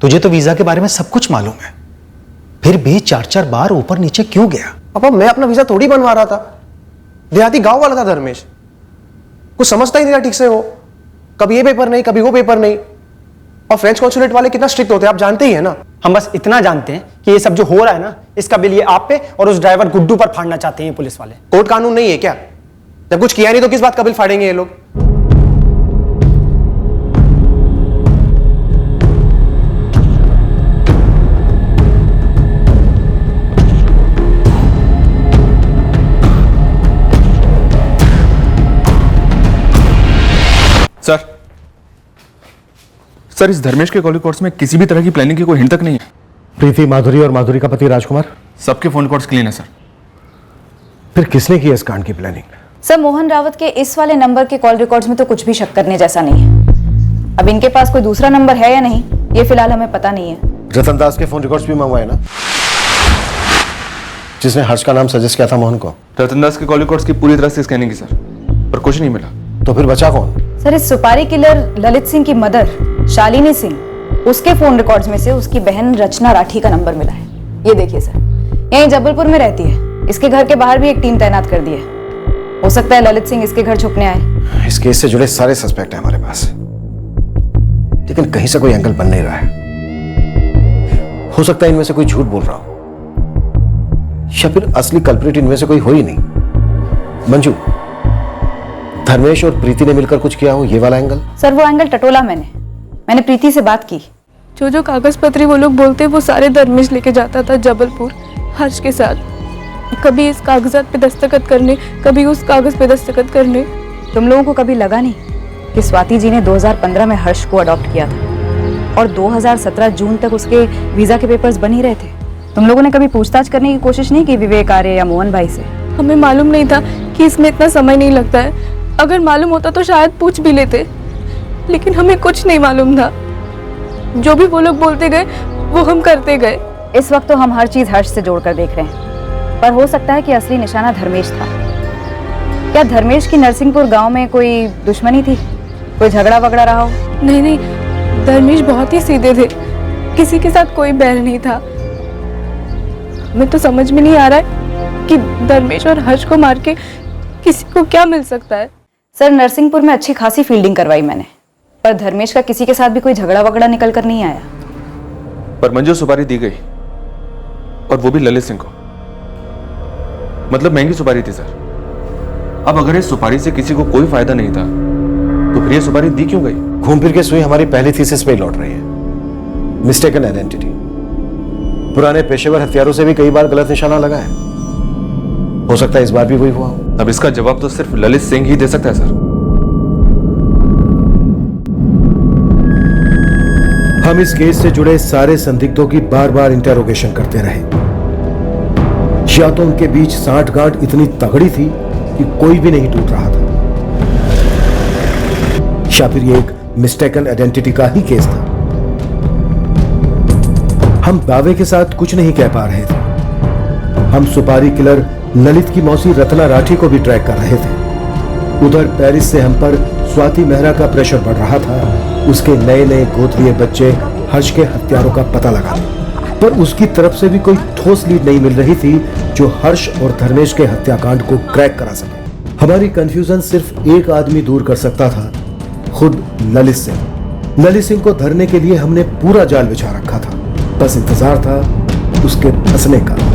तुझे तो वीजा के बारे में सब कुछ मालूम है, फिर भी 4-4 बार ऊपर नीचे क्यों गया? पापा मैं अपना वीजा थोड़ी बनवा रहा था, देहाती गांव वाला था धर्मेश, कुछ समझता ही नहीं था ठीक से। वो कभी ये पेपर नहीं, कभी वो पेपर नहीं। और फ्रेंच कॉन्सुलेट वाले कितना स्ट्रिक्ट होते हैं आप जानते ही है ना। हम बस इतना जानते हैं कि ये सब जो हो रहा है ना, इसका बिल ये आप पे और उस ड्राइवर गुड्डू पर फाड़ना चाहते हैं पुलिस वाले। कोर्ट कानून नहीं है क्या? जब कुछ किया नहीं तो किस बात का बिल फाड़ेंगे ये लोग? सर इस धर्मेश के कॉल कोर्स में किसी भी तरह की प्लानिंग की कोई हिंट तक नहीं है। प्रीति, माधुरी और माधुरी का पति राजकुमार, सबके फोन कॉल्स क्लीन है सर। फिर किसने की इस कांड की प्लानिंग? सर मोहन रावत के इस वाले नंबर के कॉल रिकॉर्ड्स में तो कुछ भी शक करने जैसा नहीं है। अब इनके पास कोई दूसरा नंबर है या नहीं ये फिलहाल हमें पता नहीं है। रतन दास के फोन रिकॉर्ड्स भी मंगवाए ना, जिसने हर्ष का नाम सजेस्ट किया था मोहन को? रतन दास के कॉल रिकॉर्ड्स की पूरी तरह से स्कैनिंग की सर, पर कुछ नहीं मिला। तो फिर बचा कौन? सर इस सुपारी किलर ललित सिंह की मदर शालिनी सिंह, उसके फोन रिकॉर्ड्स में से उसकी बहन रचना राठी का नंबर मिला है। ये देखिए सर, यहीं जबलपुर में रहती है। इसके घर के बाहर भी एक टीम तैनात कर दी है। हो सकता है ललित सिंह इसके घर छुपने आए। इस केस से जुड़े सारे सस्पेक्ट हैं हमारे पास, लेकिन कहीं से कोई एंगल बन नहीं रहा है। हो सकता है इनमें से कोई झूठ बोल रहा हो या फिर असली कल्प्रिट इनमें से कोई हो ही नहीं। मंजू, धर्मेश और प्रीति ने मिलकर कुछ किया हो, ये वाला एंगल? सर वो एंगल टटोला मैंने प्रीति से बात की। जो कागज पत्री वो लोग बोलते वो सारे धर्मेश लेके जाता था जबलपुर हर्ष के साथ। कभी इस कागजात पे दस्तखत करने, कभी उस कागज पे दस्तखत करने। तुम लोगों को कभी लगा नहीं कि स्वाति जी ने 2015 में हर्ष को अडॉप्ट किया था और 2017 जून तक उसके वीजा के पेपर्स बन ही रहे थे? तुम लोगों ने कभी पूछताछ करने की कोशिश नहीं की विवेक आर्य या मोहन भाई से? हमें मालूम नहीं था कि इसमें इतना समय नहीं लगता है। अगर मालूम होता तो शायद पूछ भी लेते, लेकिन हमें कुछ नहीं मालूम था। जो भी वो लोग बोलते गए वो हम करते गए। इस वक्त तो हम हर चीज हर्ष से जोड़कर देख रहे हैं, पर हो सकता है कि असली निशाना धर्मेश था। क्या धर्मेश की नरसिंहपुर गांव में कोई दुश्मनी थी, कोई झगड़ा वगड़ा रहा हो? नहीं, धर्मेश बहुत ही सीधे थे, किसी के साथ कोई बैर नहीं था। हमें तो समझ में नहीं आ रहा है कि धर्मेश और हर्ष को मार के किसी को क्या मिल सकता है। सर नरसिंहपुर में अच्छी खासी फील्डिंग करवाई मैंने, पर धर्मेश का किसी के साथ भी कोई झगड़ा वगड़ा निकल कर नहीं आया। पर मंजू सुपारी दी गई, और वो भी ललित सिंह को, मतलब महंगी सुपारी थी सर। अब अगर इस सुपारी से किसी को कोई फायदा नहीं था तो फिर ये सुपारी दी क्यों गई? घूम फिर के सुई हमारी पहली थीसिस पे लौट रही है, मिस्टेकन आइडेंटिटी। पुराने पेशेवर हथियारों से भी कई बार गलत निशाना लगा है। हो सकता है इस बार भी वही हुआ हो। अब इसका जवाब तो सिर्फ ललित सिंह ही दे सकता है सर। हम इस केस से जुड़े सारे संदिग्धों की बार बार इंटेरोगेशन करते रहे। या तो उनके बीच सांठगांठ इतनी तगड़ी थी कि कोई भी नहीं टूट रहा था, या फिर ये एक मिस्टेकन आइडेंटिटी का ही केस था। हम दावे के साथ कुछ नहीं कह पा रहे थे। हम सुपारी किलर ललित की मौसी रत्ना राठी को भी ट्रैक कर रहे थे। उधर पेरिस से हम पर स्वाति मेहरा का प्रेशर बढ़ रहा था, उसके नए नए गोद लिए बच्चे हर्ष के हत्यारों का पता लगाने, पर उसकी तरफ से भी कोई ठोस लीड नहीं मिल रही थी जो हर्ष और धर्मेश के हत्याकांड को क्रैक करा सके। हमारी कंफ्यूजन सिर्फ एक आदमी दूर कर सकता था, खुद ललित सिंह। ललित सिंह को धरने के लिए हमने पूरा जाल बिछा रखा था, बस इंतजार था उसके फंसने का।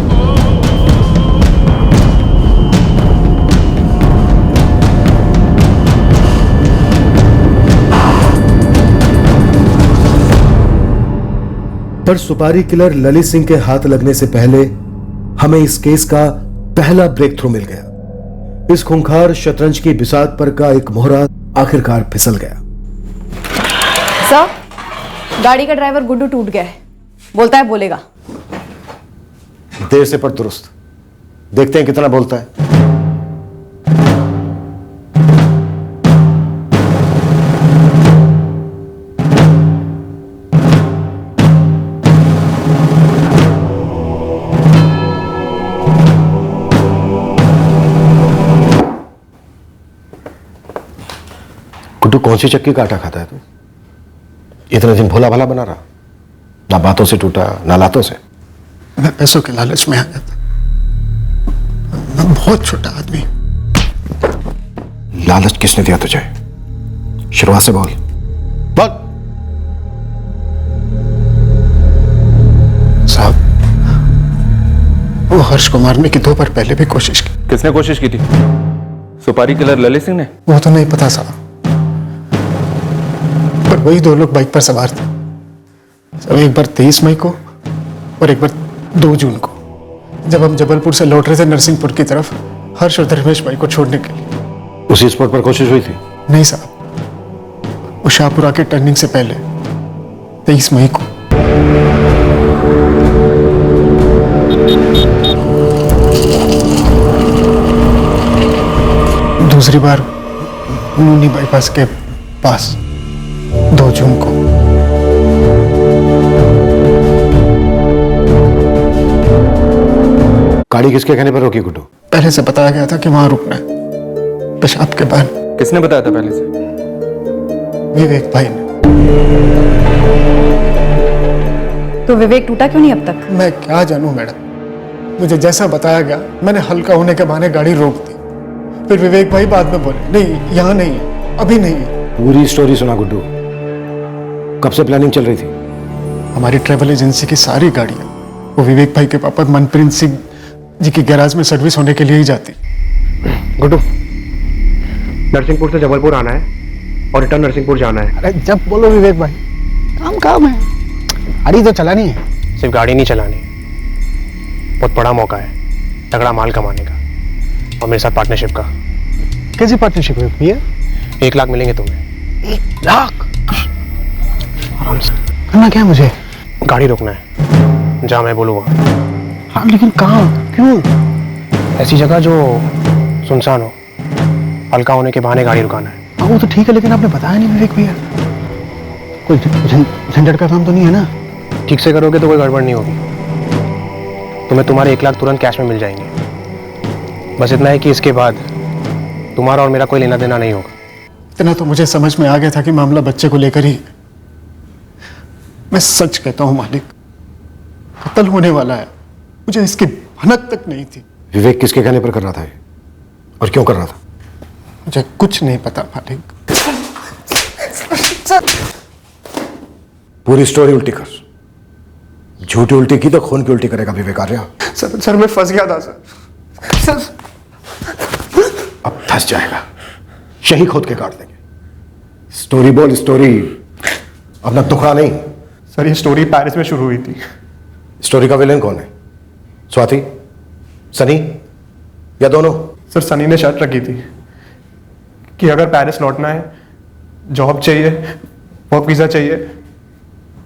पर सुपारी किलर ललित सिंह के हाथ लगने से पहले हमें इस केस का पहला ब्रेक थ्रू मिल गया। इस खूंखार शतरंज की बिसात पर का एक मोहरा आखिरकार फिसल गया। सर, गाड़ी का ड्राइवर गुड्डू टूट गया है, बोलता है बोलेगा। देर से पर दुरुस्त, देखते हैं कितना बोलता है। गुड्डू, कौन सी चक्की का आटा खाता है तू? इतने दिन भोला भाला बना रहा, ना बातों से टूटा ना लातों से। मैं पैसों के लालच में आ गया था। मैं बहुत छोटा आदमी। लालच किसने दिया तुझे? शुरुआत से बोल। साहब, वो हर्ष को मारने की 2 बार पहले भी कोशिश की। किसने कोशिश की थी? सुपारी किलर ललित सिंह ने? वो तो नहीं पता साहब, पर वही 2 लोग बाइक पर सवार थे। सब एक बार 23 मई को और एक बार 2 जून को, जब हम जबलपुर से लौट रहे थे नरसिंहपुर की तरफ हर्ष और धर्मेश भाई को छोड़ने के लिए। उसी स्पॉट पर कोशिश हुई थी? नहीं साहब, वो शाहपुरा के टर्निंग से पहले 23 मई को। दूसरी बार नूनी बाईपास के पास 2 जून को। गाड़ी किसके कहने पर रोकी गुड्डू? पहले से बताया गया था कि वहां रुकना है, पेशाब के बाद। किसने बताया था पहले से? विवेक भाई ने। तो विवेक टूटा क्यों नहीं अब तक? मैं क्या जानूं मैडम, मुझे जैसा बताया गया मैंने हल्का होने के बहाने गाड़ी रोक दी। फिर विवेक भाई बाद में बोले, नहीं यहाँ नहीं है, अभी नहीं है। पूरी स्टोरी सुना गुड्डू। कब से प्लानिंग चल रही थी? हमारी ट्रैवल एजेंसी की सारी गाड़ियां वो विवेक भाई के पापा मनप्रीत सिंह जी की गैराज में सर्विस होने के लिए ही जाती। गुड्डू, नरसिंहपुर से जबलपुर आना है और रिटर्न नरसिंहपुर जाना है। अरे जब बोलो विवेक भाई, काम है, गाड़ी तो चलानी है। सिर्फ गाड़ी नहीं चलानी, बहुत बड़ा मौका है तगड़ा माल कमाने का, और मेरे साथ पार्टनरशिप का। कैसी पार्टनरशिप है भैया? 1 लाख मिलेंगे तुम्हें। 1 लाख? आराम से करना क्या है मुझे? गाड़ी रोकना है जहाँ मैं बोलूँगा। हाँ, लेकिन कहाँ, क्यों? ऐसी जगह जो सुनसान हो, हल्का होने के बहाने गाड़ी रुकाना है। हाँ, वो तो ठीक है, लेकिन आपने बताया नहीं विवेक भैया। कोई झंझट का काम तो नहीं है ना? ठीक से करोगे तो कोई गड़बड़ नहीं होगी। तुम्हें तुम्हारे 1 लाख तुरंत कैश में मिल जाएंगे। बस इतना है कि इसके बाद तुम्हारा और मेरा कोई लेना देना नहीं होगा। इतना तो मुझे समझ में आ गया था कि मामला बच्चे को लेकर ही। मैं सच कहता हूं मालिक, कत्ल होने वाला है, मुझे इसकी भनक तक नहीं थी। विवेक किसके कहने पर कर रहा था ये? और क्यों कर रहा था? मुझे कुछ नहीं पता मालिक। पूरी स्टोरी उल्टी कर। झूठी उल्टी की तो खून की उल्टी करेगा विवेक आर्या। सर मैं फंस गया था सर। अब फंस जाएगा, शही खोद के काट देंगे। स्टोरी बोल, स्टोरी, अपना टुकड़ा नहीं। सर ये स्टोरी पेरिस में शुरू हुई थी। स्टोरी का विलेन कौन है? स्वाति? सनी? या दोनों? सर सनी ने शर्त रखी थी कि अगर पेरिस लौटना है, जॉब चाहिए, वर्क वीजा चाहिए,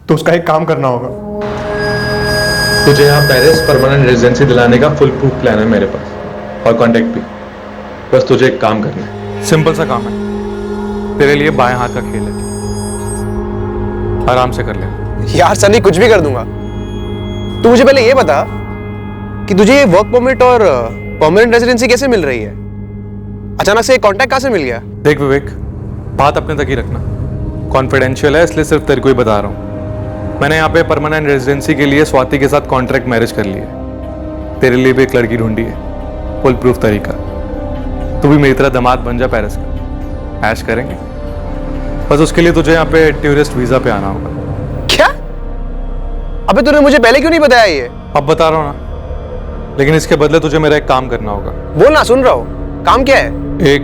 तो उसका एक काम करना होगा। तुझे यहाँ पेरिस परमानेंट रेजिडेंसी दिलाने का फुल प्रूफ प्लान है मेरे पास, और कॉन्टेक्ट भी। बस तुझे एक काम करना है, सिंपल सा काम है, तेरे लिए बाएं हाथ का खेल है, आराम से कर ले। यार सनी, कुछ भी कर दूंगा। तू मुझे पहले ये बता कि तुझे ये वर्क परमिट और परमानेंट रेजिडेंसी कैसे मिल रही है? अचानक से कांटेक्ट कहां से मिल गया? देख विवेक, बात अपने तक ही रखना, कॉन्फिडेंशियल है, इसलिए सिर्फ तेरे को ही बता रहा हूँ। मैंने यहाँ पे परमानेंट रेजिडेंसी के लिए स्वाति के साथ कॉन्ट्रैक्ट मैरिज कर ली है। तेरे लिए भी एक लड़की ढूंढी है, फुल प्रूफ तरीका। तू भी मेरी तरह दामाद बन जा पेरिस का, ऐश करेंगे। बस उसके लिए तुझे यहाँ पे टूरिस्ट वीजा पे आना होगा। क्या? अबे तूने मुझे पहले क्यों नहीं बताया ये? अब बता रहा हूँ ना, लेकिन इसके बदले तुझे मेरा एक काम करना होगा। बोलना, सुन रहा हूँ। काम क्या है? एक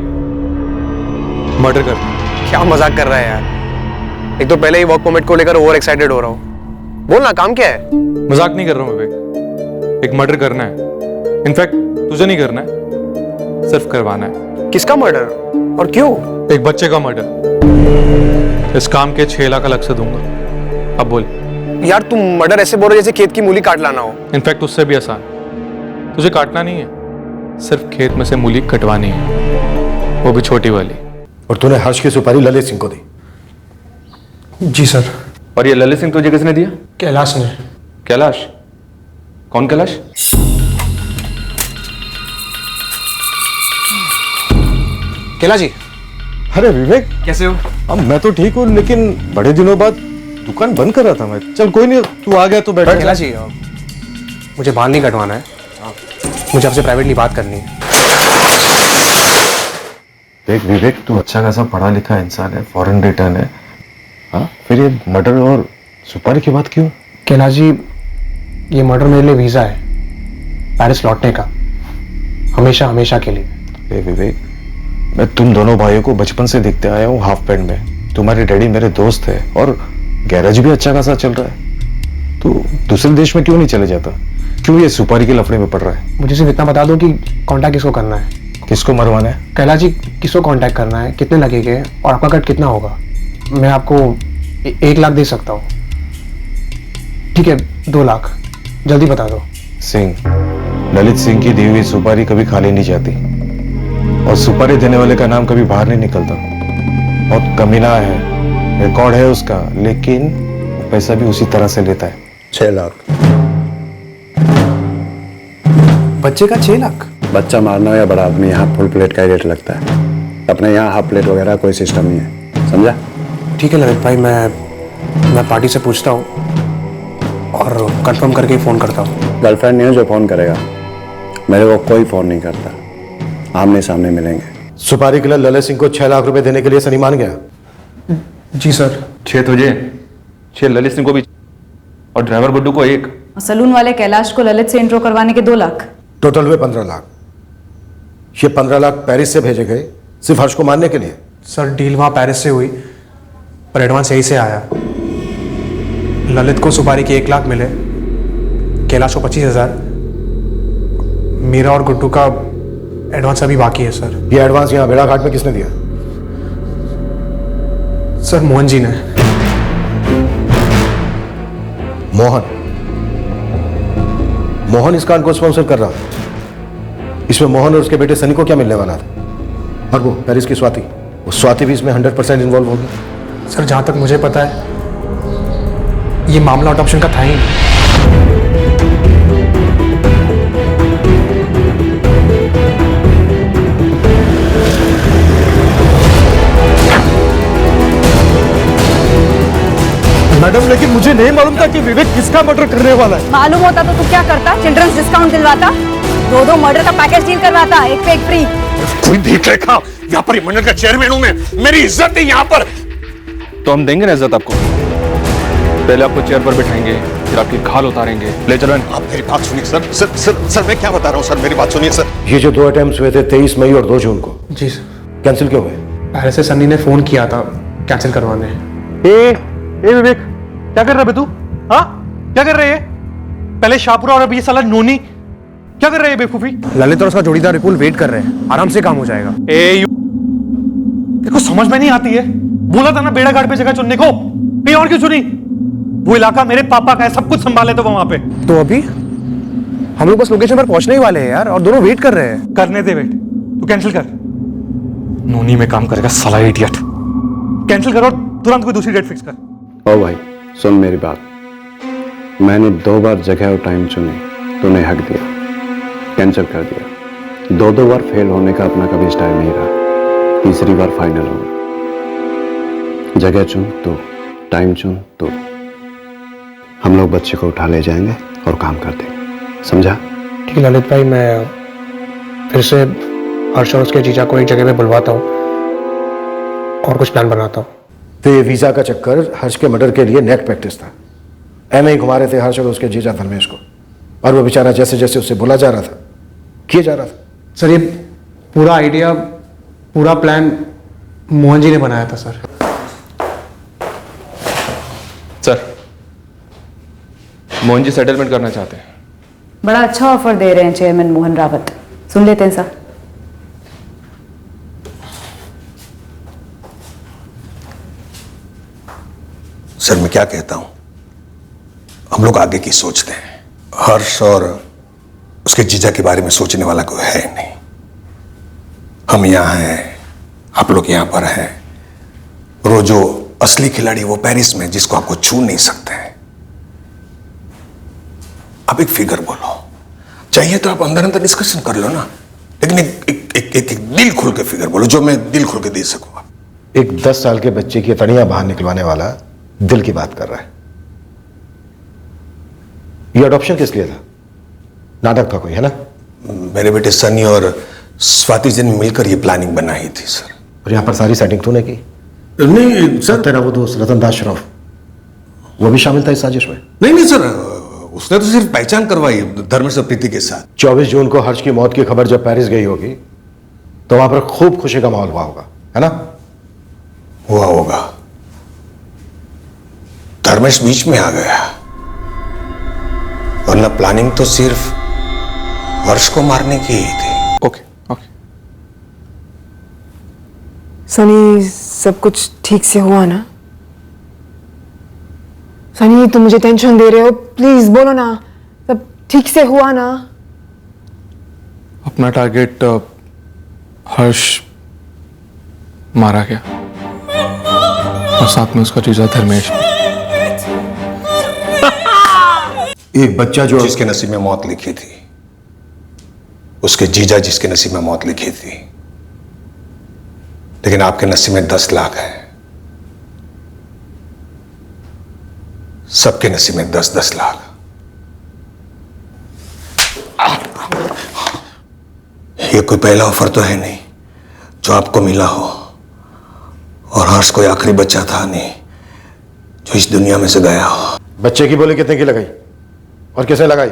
मर्डर करना। क्या मजाक कर रहा है यार? एक तो पहले ही वर्क परमिट को लेकर ओवर एक्साइटेड हो रहा हूँ। बोलना, काम क्या है? मजाक नहीं कर रहा हूँ विवेक, एक मर्डर करना है। इनफैक्ट तुझे नहीं करना है, सिर्फ करवाना है। किसका मर्डर और क्यों? एक बच्चे का मर्डर। इस काम के 6 लाख अलग से दूंगा। अब बोल। यार तुम मर्डर ऐसे बोल रहे जैसे खेत की मूली काट लाना हो। इनफैक्ट उससे भी आसान, तुझे काटना नहीं है, सिर्फ खेत में से मूली कटवानी है, वो भी छोटी वाली। और तूने हर्ष की सुपारी ललित सिंह को दी? जी सर। और ये ललित सिंह तुझे किसने दिया? कैलाश ने। कैलाश? कौन कैलाश? कैलाश जी। अरे विवेक, कैसे हो? अब मैं तो ठीक हूँ, लेकिन बड़े दिनों बाद दुकान बंद कर रहा था मैं। चल कोई नहीं, तू आ गया तो बैठ। कैलाश जी, मुझे बाल नहीं कटवाना है, मुझे आपसे प्राइवेटली बात करनी है। देख विवेक, तू अच्छा खासा पढ़ा लिखा इंसान है, फॉरेन रिटर्न है, हाँ, फिर ये मर्डर और सुपारी की बात क्यों? कैलाश जी, ये मर्डर मेरे लिए वीजा है पेरिस लौटने का, हमेशा हमेशा के लिए। विवेक, मैं तुम दोनों भाइयों को बचपन से देखते आया हूँ हाफ पैंट में। तुम्हारे डैडी मेरे दोस्त है और गैरेज भी अच्छा खासा चल रहा है। तू दूसरे देश में क्यों नहीं चले जाता? क्यों ये सुपारी के लफड़े में पड़ रहा है? मुझे सिर्फ इतना बता दो कि कांटेक्ट किसको करना है। किसको मरवाना है? कैलाश जी, किसको कांटेक्ट करना है, कितने लगेंगे और आपका कट कितना होगा? मैं आपको 1 लाख दे सकता हूँ। ठीक है, 2 लाख, जल्दी बता दो। सिंह, ललित सिंह की दी हुई सुपारी कभी खाली नहीं जाती, और सुपारी देने वाले का नाम कभी बाहर नहीं निकलता। बहुत कमीना है, रिकॉर्ड है उसका, लेकिन पैसा भी उसी तरह से लेता है। 6 लाख। बच्चे का 6 लाख? बच्चा मारना हो या बड़ा आदमी, यहाँ फुल प्लेट का ही रेट लगता है। अपने यहाँ हाफ प्लेट वगैरह कोई सिस्टम नहीं है, समझा? ठीक है ललित भाई, मैं पार्टी से पूछता हूँ और कंफर्म करके फ़ोन करता हूँ। गर्लफ्रेंड नहीं है जो फोन करेगा, मेरे को कोई फोन नहीं करता, आमने सामने मिलेंगे। सुपारी के लिए ललित सिंह को 6 लाख रुपए देने के लिए सनी मान गया? जी सर। 6 तुझे, 6 ललित सिंह को भी, और ड्राइवर गुड्डू को 1। सलून वाले कैलाश को ललित से इंट्रो करवाने के 2 लाख। टोटल हुए 15 लाख। ये 15 लाख पेरिस से भेजे गए सिर्फ हर्ष को मारने के लिए? सर, डील वहाँ पेरिस से हुई, पर एडवांस यही से आया। ललित को सुपारी के 1 लाख मिले, कैलाश को 25,000, मेरा और गुड्डू का एडवांस अभी बाकी है सर। ये एडवांस यहाँ भेड़ाघाट में किसने दिया? सर, मोहन जी ने। मोहन? मोहन इस कांड को स्पॉन्सर कर रहा था। इसमें मोहन और उसके बेटे सनी को क्या मिलने वाला था? और वो पेरिस की स्वाति, वो स्वाति भी इसमें 100% इन्वॉल्व होगी। सर, जहाँ तक मुझे पता है ये मामला अडॉप्शन का था ही। मैडम, लेकिन मुझे नहीं मालूम था कि विवेक किसका मर्डर करने वाला है। मालूम होता तो तू क्या करता? चिल्ड्रंस डिस्काउंट दिलवाता, 2 मर्डर का पैकेज डील करवाता, एक पे एक फ्री। कोई देख रेखा, यहाँ पर मंडल का चेयरमैन हूं मैं, मेरी इज्जत है यहाँ पर। तो हम देंगे ना इज्जत आपको, पहले आपको चेयर पर बिठाएंगे, फिर आपकी खाल उतारेंगे। ले चलो। आप मेरी बात सुनिए सर। सर सर सर मैं क्या बता रहा हूँ सर, मेरी बात सुनिए सर। ये जो 2 अटेम्प्ट्स हुए थे 23 मई और 2 जून को, जी सर, कैंसिल क्यों हुए? पेरिस से सनी ने फोन किया था कैंसिल करवाने। ए विवेक, क्या कर रहा है तू? हाँ, क्या कर रहे हैं? पहले शाहपुरा और अभी ये साला नोनी। क्या कर रहे हैं बेवकूफी? ललित और उसका जोड़ीदार विपुल वेट कर रहे हैं, आराम से काम हो जाएगा। देखो समझ में नहीं आती है, बोला था ना बेड़ा घाट पे जगह चुनने को, कहीं और क्यों चुनी? वो इलाका मेरे पापा का है, सब कुछ संभाले तो वहां पे। तो अभी हम लोग बस लोकेशन पर पहुंचने ही वाले हैं यार, और दोनों वेट कर रहे हैं। करने दे वेट, तू कैंसिल कर। नोनी में काम करेगा साला इडियट। कैंसिल करो, तुरंत कोई दूसरी डेट फिक्स कर। ओ भाई सुन मेरी बात, मैंने 2 बार जगह और टाइम चुनी, तूने हक दिया, कैंसिल कर दिया। 2 बार फेल होने का अपना कभी स्टाइल नहीं रहा, तीसरी बार फाइनल होगा। जगह चुन तो, टाइम चुन तो, हम लोग बच्चे को उठा ले जाएंगे और काम कर देंगे, समझा? ठीक है ललित भाई, मैं फिर से हर्ष और उसके जीजा को एक जगह पे बुलवाता हूँ और कुछ प्लान बनाता हूँ। तो ये वीजा का चक्कर हर्ष के मर्डर के लिए नेट प्रैक्टिस था। ऐसे ही घुमा रहे थे हर्ष और उसके जीजा धर्मेश को, और वो बेचारा जैसे जैसे उससे बोला जा रहा था किए जा रहा था। सर ये पूरा आइडिया, पूरा प्लान मोहन जी ने बनाया था sir. Sir, Mohan ji settlement करना चाहते हैं। बड़ा अच्छा ऑफर दे रहे हैं चेयरमैन मोहन रावत, सुन लेते हैं सर। सर मैं क्या कहता हूं, हम लोग आगे की सोचते हैं। हर्ष और उसके जीजा के बारे में सोचने वाला कोई है नहीं। हम यहां हैं, आप लोग यहां पर हैं, और वो जो असली खिलाड़ी वो पेरिस में, जिसको आपको छू नहीं सकते हैं। आप एक फिगर बोलो, चाहिए तो आप अंदर अंदर डिस्कशन कर लो ना, लेकिन एक दिल खुल के फिगर बोलो, जो मैं दिल खुल के दे सकूंगा। एक 10 साल के बच्चे की तड़ियां बाहर निकलवाने वाला दिल की बात कर रहा है। ये अडॉप्शन किस लिए था? नाटक का कोई है ना? मेरे बेटे सनी और स्वाति जी ने मिलकर ये प्लानिंग बनाई थी सर। और यहां पर सारी सेटिंग तूने की? नहीं सर, तेरा वो दोस्त रतन दास श्रॉफ वो भी शामिल था इस साजिश में? नहीं सर, उसने तो सिर्फ पहचान करवाई धर्मेश और प्रीति के साथ। 24 जून को हर्ष की मौत की खबर जब पेरिस गई होगी तो वहां पर खूब खुशी का माहौल हुआ होगा, है ना? हुआ होगा। धर्मेश बीच में आ गया, वरना प्लानिंग तो सिर्फ हर्ष को मारने की ही थी। Okay okay. सनी सब कुछ ठीक से हुआ ना? सनी तुम मुझे टेंशन दे रहे हो, प्लीज बोलो ना, सब ठीक से हुआ ना? अपना टारगेट हर्ष मारा गया, और साथ में उसका जीजा धर्मेश। एक बच्चा जो जिसके नसीब में मौत लिखी थी, उसके जीजा जिसके नसीब में मौत लिखी थी, लेकिन आपके नसीब में 10 लाख है। सबके नसीब में 10-10 लाख। ये कोई पहला ऑफर तो है नहीं जो आपको मिला हो, और हर्ष कोई आखिरी बच्चा था नहीं जो इस दुनिया में से गया हो। बच्चे की बोली कितने की लगाई और किसे लगाई?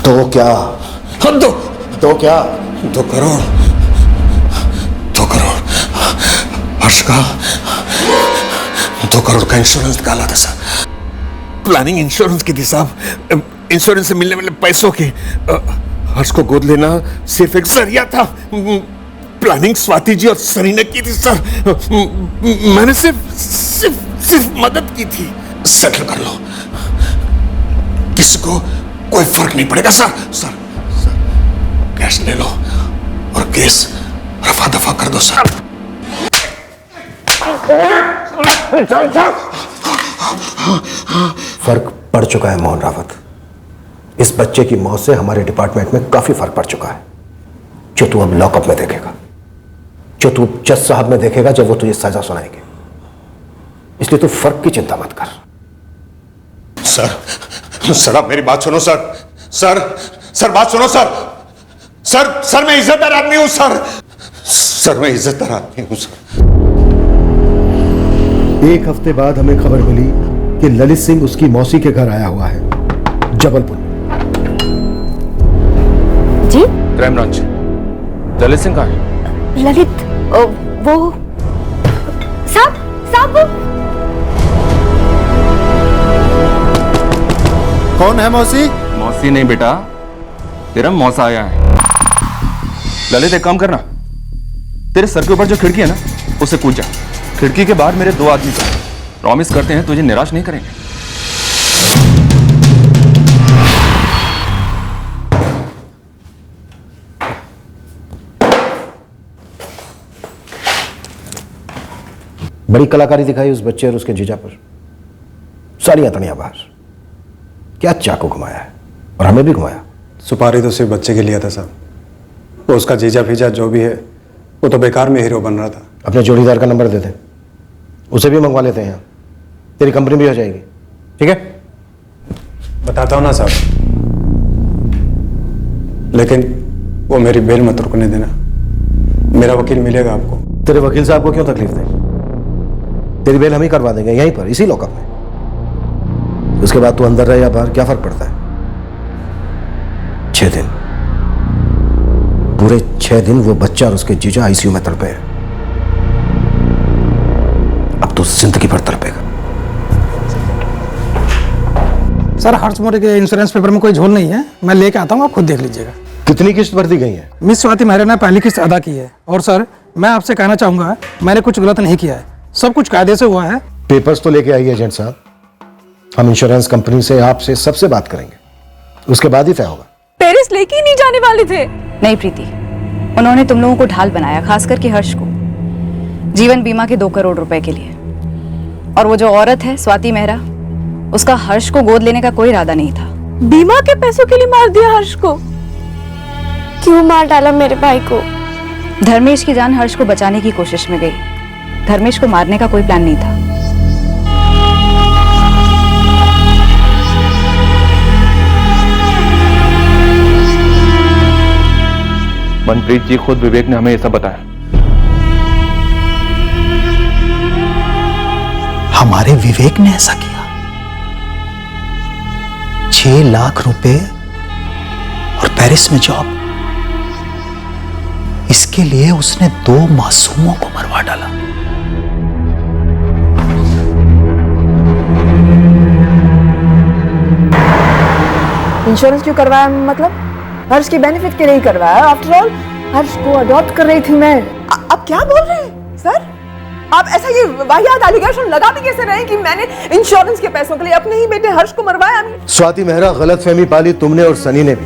तो क्या? तो क्या? 2 करोड़। 2 करोड़ हर्ष का 2 करोड़ का इंश्योरेंस निकाला था सर। प्लानिंग इंश्योरेंस की थी साहब। इंश्योरेंस से मिलने वाले पैसों की हर्ष को गोद लेना सिर्फ एक जरिया था। प्लानिंग स्वाति जी और सनी ने की थी सर। मैंने सिर्फ मदद की थी। सेटल कर लो, किसी को कोई फर्क नहीं पड़ेगा सर। सर कैश ले लो और केस रफा दफा कर दो सर। फर्क पड़ चुका है मोहन रावत। इस बच्चे की मौत से हमारे डिपार्टमेंट में काफी फर्क पड़ चुका है, जो तू अब लॉकअप में देखेगा, जो तू जज साहब में देखेगा जब वो तुझे सजा सुनाएंगे। इसलिए तू फर्क की चिंता मत कर। सर आप मेरी बात सुनो सर बात सुनो सर मैं इज्जतदार आदमी हूं सर मैं इज्जतदार आदमी हूं सर। एक हफ्ते बाद हमें खबर मिली कि ललित सिंह उसकी मौसी के घर आया हुआ है जबलपुर। जी? Crime branch. ललित सिंह कहाँ है? ललित वो साहब साहब कौन है मौसी? मौसी नहीं बेटा, तेरा मौसा आया है। ललित एक काम करना, तेरे सर के ऊपर जो खिड़की है ना, उसे कूद जा। खिड़की के बाहर मेरे 2 आदमी थे, प्रॉमिस करते हैं तुझे निराश नहीं करेंगे। बड़ी कलाकारी दिखाई उस बच्चे और उसके जीजा पर। सारी अतड़ियां बाहर। क्या चाकू घुमाया है, और हमें भी घुमाया। सुपारी तो सिर्फ बच्चे के लिए था साहब, वो उसका जीजा फीजा जो भी है वो तो बेकार में हीरो बन रहा था। अपने जोड़ीदार का नंबर दे दे, उसे भी मंगवा लेते हैं यहाँ, तेरी कंपनी भी हो जाएगी। ठीक है, बताता हूँ ना साहब, लेकिन वो मेरी बेल मत रुकने देना। मेरा वकील मिलेगा आपको। तेरे वकील साहब को क्यों तकलीफ दे? तेरी बेल हम ही करवा देंगे यहीं पर, इसी लॉकअप में। उसके बाद तू अंदर रहे या बाहर, क्या फर्क पड़ता है? 6 दिन, पूरे 6 दिन वो बच्चा और उसके जीजा आईसीयू में तड़पे हैं। अब तो जिंदगी भर तड़पेगा। सर हर्ष मौर्य के इंश्योरेंस पेपर में कोई झोल नहीं है, मैं लेके आता हूँ, आप खुद देख लीजिएगा। कितनी किस्त भर दी गई है? मिस स्वाति मेहरा ने पहली किस्त अदा की है। और सर मैं आपसे कहना चाहूंगा, मैंने कुछ गलत नहीं किया है, सब कुछ कायदे से हुआ है। पेपर्स तो लेके आइए एजेंट साहब, हम इंश्योरेंस कंपनी से आपसे सबसे बात करेंगे, उसके बाद ही तय होगा। पेरिस लेके ही नहीं जाने वाले थे। नहीं प्रीति, उन्होंने तुम लोगों को ढाल बनाया, खास करके हर्ष को, जीवन बीमा के 2 करोड़ रुपए के लिए। और वो जो औरत है स्वाति मेहरा, उसका हर्ष को गोद लेने का कोई इरादा नहीं था। बीमा के पैसों के लिए मार दिया हर्ष को? क्यों मार डाला मेरे भाई को? धर्मेश की जान हर्ष को बचाने की कोशिश में गई, धर्मेश को मारने का कोई प्लान नहीं था। मनप्रीत जी, खुद विवेक ने हमें ये सब बताया। हमारे विवेक ने ऐसा किया? 6 लाख रुपए और पेरिस में जॉब, इसके लिए उसने 2 मासूमों को मरवा डाला। इंश्योरेंस क्यों करवाया? मतलब हर्ष के बेनिफिट के लिए करवाया। आफ्टर ऑल हर्ष को अडॉप्ट कर रही थी मैं। आप क्या बोल रहे हैं सर? आप ऐसा ये वाहियात एलिगेशन लगा भी कैसे रहे कि मैंने इंश्योरेंस के पैसों के लिए अपने ही बेटे हर्ष को मरवाया? स्वाति मेहरा, गलतफहमी पाली तुमने और सनी ने भी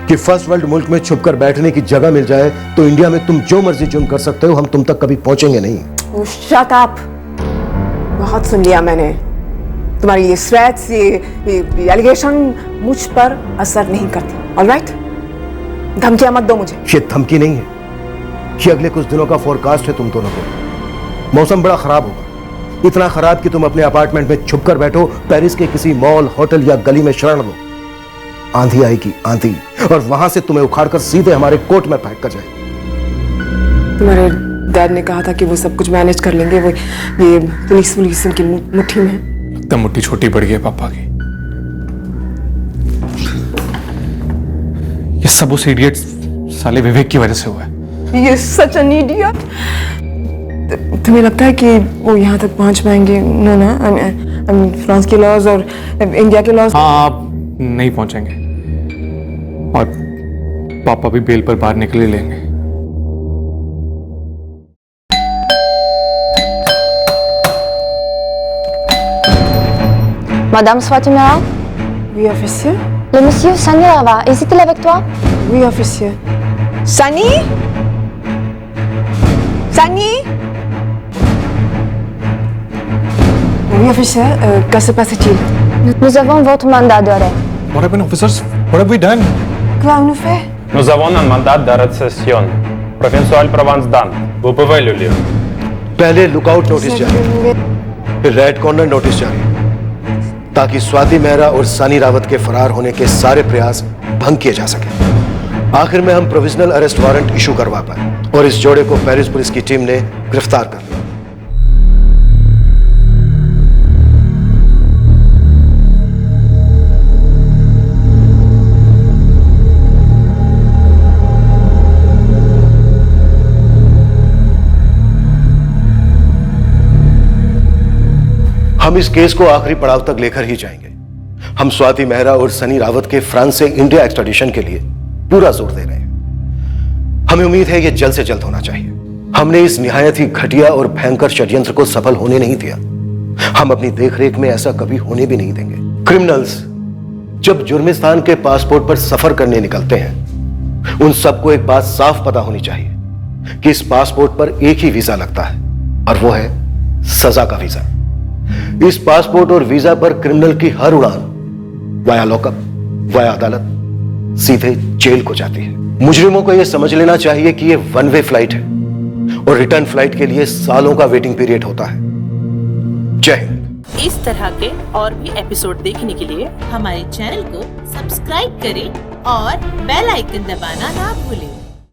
कि फर्स्ट वर्ल्ड मुल्क में छुपकर बैठने की जगह मिल जाए तो इंडिया में तुम जो मर्जी जुर्म कर सकते हो, हम तुम तक कभी पहुंचेंगे नहीं। शट अप, बहुत सुन लिया मैंने। तुम्हारी ये थ्रेट्स, ये एलिगेशन मुझ पर असर नहीं करती। ऑलराइट, धमकियां मत दो मुझे। ये धमकी नहीं है, ये अगले कुछ दिनों का फोरकास्ट है तुम दोनों को। मौसम बड़ा खराब होगा, इतना खराब कि तुम अपने अपार्टमेंट में छुपकर बैठो, पेरिस के किसी मॉल, होटल या गली में शरण लो। आंधी आएगी, आंधी, और वहां से तुम्हें उखाड़कर सीधे हमारे कोर्ट में फेंक कर जाएगी। तुम्हारे डैड ने कहा था कि वो सब कुछ मैनेज कर लेंगे, वो ये पुलिस उनकी मुट्ठी में। एकदम मुट्ठी छोटी पड़ गई है पापा की। ये सब उस इडियट साले विवेक की वजह से हुआ है। ये सच एन इडियट। तुम्हें लगता है कि वो यहाँ तक पहुँच पाएंगे? नो ना, फ्रांस के लॉज और इंडिया के लॉज। हाँ, आप नहीं पहुंचेंगे, और पापा भी बेल पर बाहर निकल लेंगे। Madame Swati Mehra? Oui, officier. Le monsieur Sani là-bas, est-il avec toi? Oui, officier. Sani? Sani? Oui, officier. Que se passe-t-il? Nous avons votre mandat d'arrêt. What happened, officers? What have we done? Quoi on nous fait? Nous avons un mandat d'arrestation. Provincial Provence Dan. Vous pouvez le lire. पहले lookout notice जारी, फिर red corner notice जारी, ताकि स्वाति मेहरा और सनी रावत के फरार होने के सारे प्रयास भंग किए जा सके। आखिर में हम प्रोविजनल अरेस्ट वारंट इशू करवा पाए और इस जोड़े को पेरिस पुलिस की टीम ने गिरफ्तार कर लिया। हम इस केस को आखिरी पड़ाव तक लेकर ही जाएंगे। हम स्वाति मेहरा और सनी रावत के फ्रांस से इंडिया एक्सट्राडिशन के लिए पूरा जोर दे रहे हैं। हमें उम्मीद है यह जल्द से जल्द होना चाहिए। हमने इस निहायत ही घटिया और भयंकर षड्यंत्र को सफल होने नहीं दिया। हम अपनी देखरेख में ऐसा कभी होने भी नहीं देंगे। क्रिमिनल्स जब जुर्मिस्तान के पासपोर्ट पर सफर करने निकलते हैं, उन सबको एक बात साफ पता होनी चाहिए कि इस पासपोर्ट पर एक ही वीजा लगता है, और वो है सजा का वीजा। इस पासपोर्ट और वीजा पर क्रिमिनल की हर उड़ान वाया लॉकअप, वाया अदालत, सीधे जेल को जाती है। मुजरिमों को यह समझ लेना चाहिए कि यह वन वे फ्लाइट है और रिटर्न फ्लाइट के लिए सालों का वेटिंग पीरियड होता है। जय हिंद। इस तरह के और भी एपिसोड देखने के लिए हमारे चैनल को सब्सक्राइब करें और बेल आइकन दबाना ना भूलें।